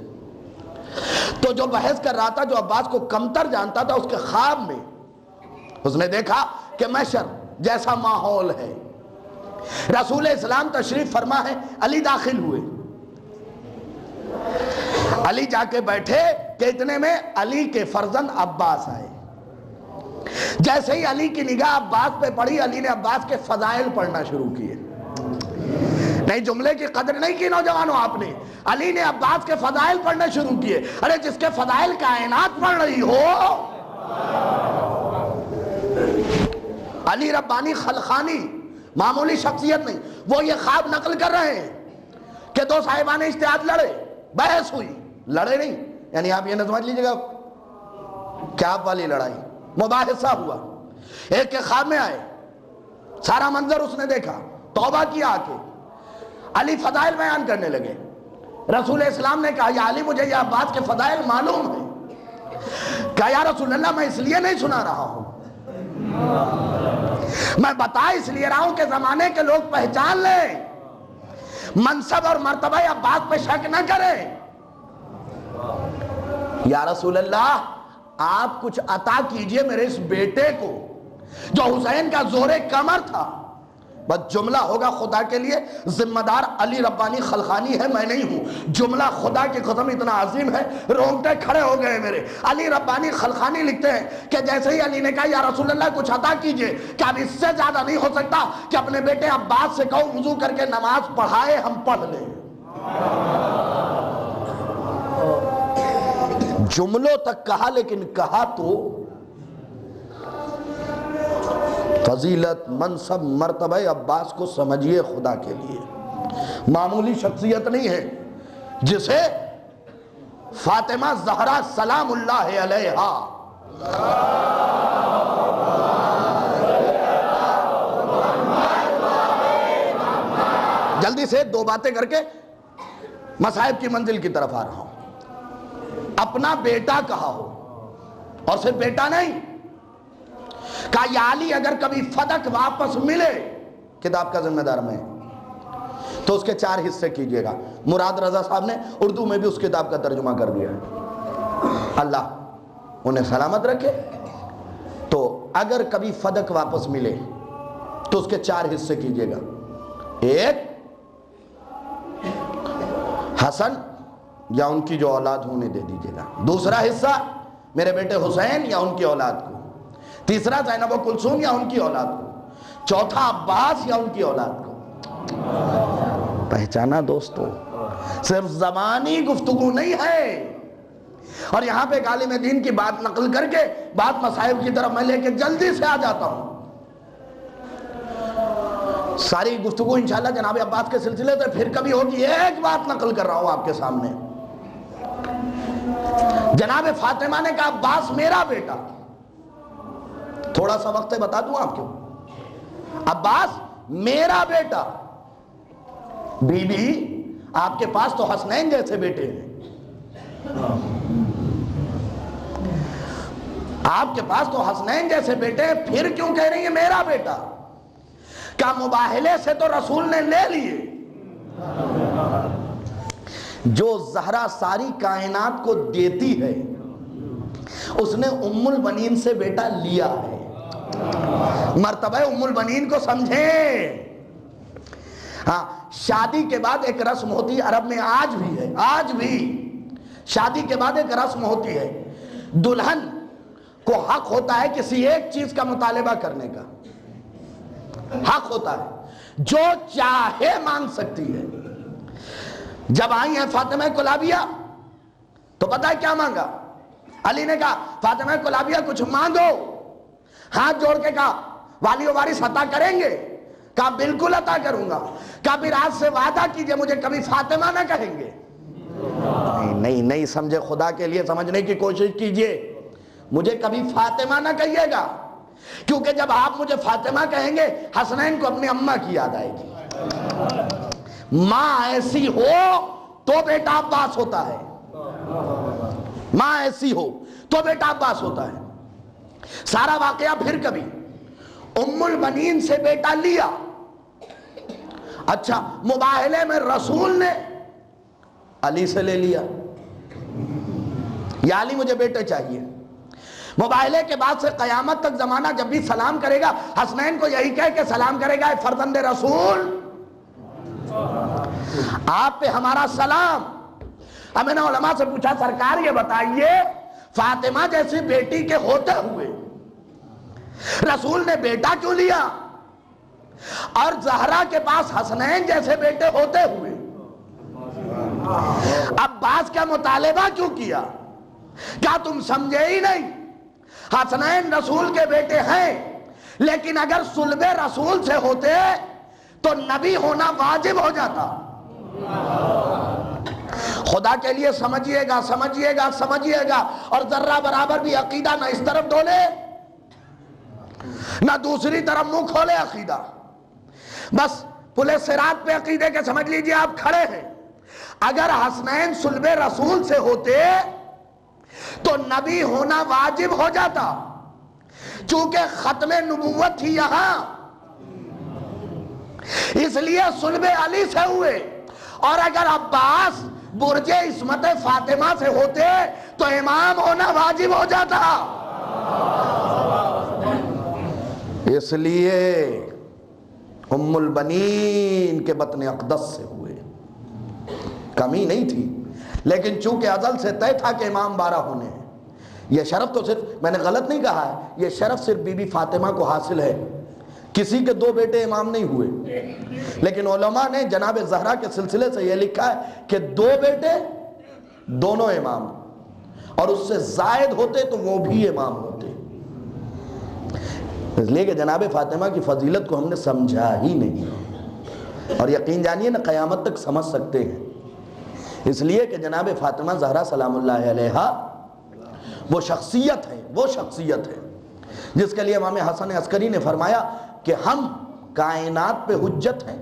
تو جو بحث کر رہا تھا، جو عباس کو کمتر جانتا تھا، اس کے خواب میں اس نے دیکھا کہ محشر جیسا ماحول ہے، رسول اسلام تشریف فرما ہے، علی داخل ہوئے. علی جا کے بیٹھے کہ اتنے میں علی کے فرزند عباس آئے. جیسے ہی علی کی نگاہ عباس پہ پڑی، علی نے عباس کے فضائل پڑھنا شروع کیے. نہیں، جملے کی قدر نہیں کی نوجوانوں آپ نے، علی نے عباس کے فضائل پڑھنا شروع کیے. ارے جس کے فضائل کائنات پڑھ رہی ہو، علی ربانی خلخانی معمولی شخصیت نہیں. وہ یہ خواب نقل کر رہے ہیں کہ دو صاحبان اجتہاد لڑے، بحث ہوئی، لڑے نہیں، یعنی آپ یہ نہ سمجھ لیجیے گا کیا والی لڑائی، مباحثہ ہوا. ایک کے خواب میں آئے، سارا منظر اس نے دیکھا، توبہ کیا آ کے. علی فضائل بیان کرنے لگے. رسول اسلام نے کہا یا علی مجھے یہ عباس کے فضائل معلوم ہیں. کہا یا رسول اللہ میں اس لیے نہیں سنا رہا ہوں، میں بتا اس لیے رہا ہوں کہ زمانے کے لوگ پہچان لیں، منصب اور مرتبہ عباس پہ شک نہ کریں. یا رسول اللہ آپ کچھ عطا کیجئے میرے اس بیٹے کو جو حسین کا زور کمر تھا. بس جملہ ہوگا خدا کے لیے، ذمہ دار علی ربانی خلخانی ہے، میں نہیں ہوں. جملہ خدا کی قسم اتنا عظیم ہے، رونگٹے کھڑے ہو گئے میرے. علی ربانی خلخانی لکھتے ہیں کہ جیسے ہی علی نے کہا یا رسول اللہ کچھ عطا کیجئے، کہ اب اس سے زیادہ نہیں ہو سکتا کہ اپنے بیٹے عباس سے کہو وضو کر کے نماز پڑھائے، ہم پڑھ لیں. جملوں تک کہا، لیکن کہا تو فضیلت، منصب، مرتبہ عباس کو سمجھیے خدا کے لیے. معمولی شخصیت نہیں ہے جسے فاطمہ زہرا سلام اللہ علیہا جلدی سے دو باتیں کر کے مصائب کی منزل کی طرف آ رہا ہوں. اپنا بیٹا کہا ہو، اور صرف بیٹا نہیں، کہا یا علی اگر کبھی فدق واپس ملے، کتاب کا ذمہ دار میں، تو اس کے 4 حصے کیجئے گا. مراد رضا صاحب نے اردو میں بھی اس کتاب کا ترجمہ کر دیا ہے. اللہ انہیں سلامت رکھے. تو اگر کبھی فدق واپس ملے تو اس کے 4 حصے کیجئے گا. ایک حسن یا ان کی جو اولاد ہوں انہیں دے دیجئے گا. دوسرا حصہ میرے بیٹے حسین یا ان کی اولاد کو. تیسرا زینب و کلثوم یا ان کی اولاد کو. چوتھا عباس یا ان کی اولاد کو. پہچانا دوستو، صرف زبانی گفتگو نہیں ہے. اور یہاں پہ ایک عالم دین کی بات نقل کر کے بات مصائب کی طرف میں لے کے جلدی سے آ جاتا ہوں. ساری گفتگو انشاءاللہ جناب عباس کے سلسلے سے پھر کبھی ہوگی. ایک بات نقل کر رہا ہوں آپ کے سامنے. جناب فاطمہ نے کہا عباس میرا بیٹا. تھوڑا سا وقت بتا دوں آپ کو. عباس میرا بیٹا. بی بی آپ کے پاس تو حسنین جیسے بیٹے ہیں، آپ کے پاس تو حسنین جیسے بیٹے ہیں، پھر کیوں کہہ رہی ہیں میرا بیٹا؟ کیا مباہلے سے تو رسول نے لے لیے. جو زہرا ساری کائنات کو دیتی ہے اس نے ام البنین سے بیٹا لیا ہے. مرتبہ ام البنین کو سمجھیں. ہاں، شادی کے بعد ایک رسم ہوتی ہے عرب میں، آج بھی ہے، آج بھی شادی کے بعد ایک رسم ہوتی ہے. دلہن کو حق ہوتا ہے کسی ایک چیز کا مطالبہ کرنے کا، حق ہوتا ہے، جو چاہے مانگ سکتی ہے. جب آئی ہیں فاطمہ کلابیہ تو پتہ ہے کیا مانگا؟ علی نے کہا فاطمہ کلابیہ کچھ مانگو. ہاتھ جوڑ کے کہا والی و وارث عطا کریں گے؟ کہا بالکل عطا کروں گا. کہا پھر آج سے وعدہ کیجئے مجھے کبھی فاطمہ نہ کہیں گے. نہیں سمجھے، خدا کے لیے سمجھنے کی کوشش کیجئے. مجھے کبھی فاطمہ نہ کہیے گا، کیونکہ جب آپ مجھے فاطمہ کہیں گے حسنین کو اپنی اماں کی یاد آئے گی. ماں ایسی ہو تو بیٹا عباس ہوتا ہے، ماں ایسی ہو تو بیٹا عباس ہوتا ہے. سارا واقعہ پھر کبھی ام البنین سے بیٹا لیا. اچھا، مباہلے میں رسول نے علی سے لے لیا، یا علی مجھے بیٹے چاہیے. مباہلے کے بعد سے قیامت تک زمانہ جب بھی سلام کرے گا حسنین کو یہی کہہ کے سلام کرے گا، اے فرزند رسول آپ پہ ہمارا سلام. اب میں نے علماء سے پوچھا سرکار یہ بتائیے فاطمہ جیسی بیٹی کے ہوتے ہوئے رسول نے بیٹا کیوں لیا، اور زہرا کے پاس حسنین جیسے بیٹے ہوتے ہوئے عباس کا مطالبہ کیوں کیا؟ کیا تم سمجھے ہی نہیں؟ حسنین رسول کے بیٹے ہیں، لیکن اگر صلب رسول سے ہوتے تو نبی ہونا واجب ہو جاتا۔ خدا کے لیے سمجھیے گا سمجھیے گا سمجھیے گا، اور ذرہ برابر بھی عقیدہ نہ اس طرف ڈولے نہ دوسری طرف منہ کھولے عقیدہ، بس پلے صراط پہ عقیدے کے سمجھ لیجئے آپ کھڑے ہیں۔ اگر حسنین صلب رسول سے ہوتے تو نبی ہونا واجب ہو جاتا، چونکہ ختم نبوت تھی یہاں، اس لیے صلب علی سے ہوئے۔ اور اگر عباس برج عصمت فاطمہ سے ہوتے تو امام ہونا واجب ہو جاتا۔ اس لیے ام البنین کے بطن اقدس سے ہوئے، کمی نہیں تھی، لیکن چونکہ ازل سے طے تھا کہ امام 12 ہونے ہیں۔ یہ شرف تو صرف، میں نے غلط نہیں کہا ہے، یہ شرف صرف بی بی فاطمہ کو حاصل ہے، کسی کے 2 بیٹے امام نہیں ہوئے، لیکن علماء نے جناب زہرا کے سلسلے سے یہ لکھا ہے کہ 2 بیٹے دونوں امام، اور اس سے زائد ہوتے تو وہ بھی امام ہوتے۔ اس لیے کہ جناب فاطمہ کی فضیلت کو ہم نے سمجھا ہی نہیں، اور یقین جانیے نہ قیامت تک سمجھ سکتے ہیں۔ اس لیے کہ جناب فاطمہ زہرا سلام اللہ علیہا وہ شخصیت ہے جس کے لیے امام حسن عسکری نے فرمایا کہ ہم کائنات پہ حجت ہیں،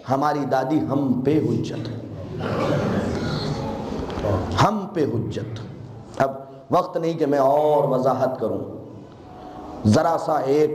ہماری دادی ہم پہ حجت ہے، ہم پہ حجت۔ اب وقت نہیں کہ میں اور وضاحت کروں، ذرا سا ایک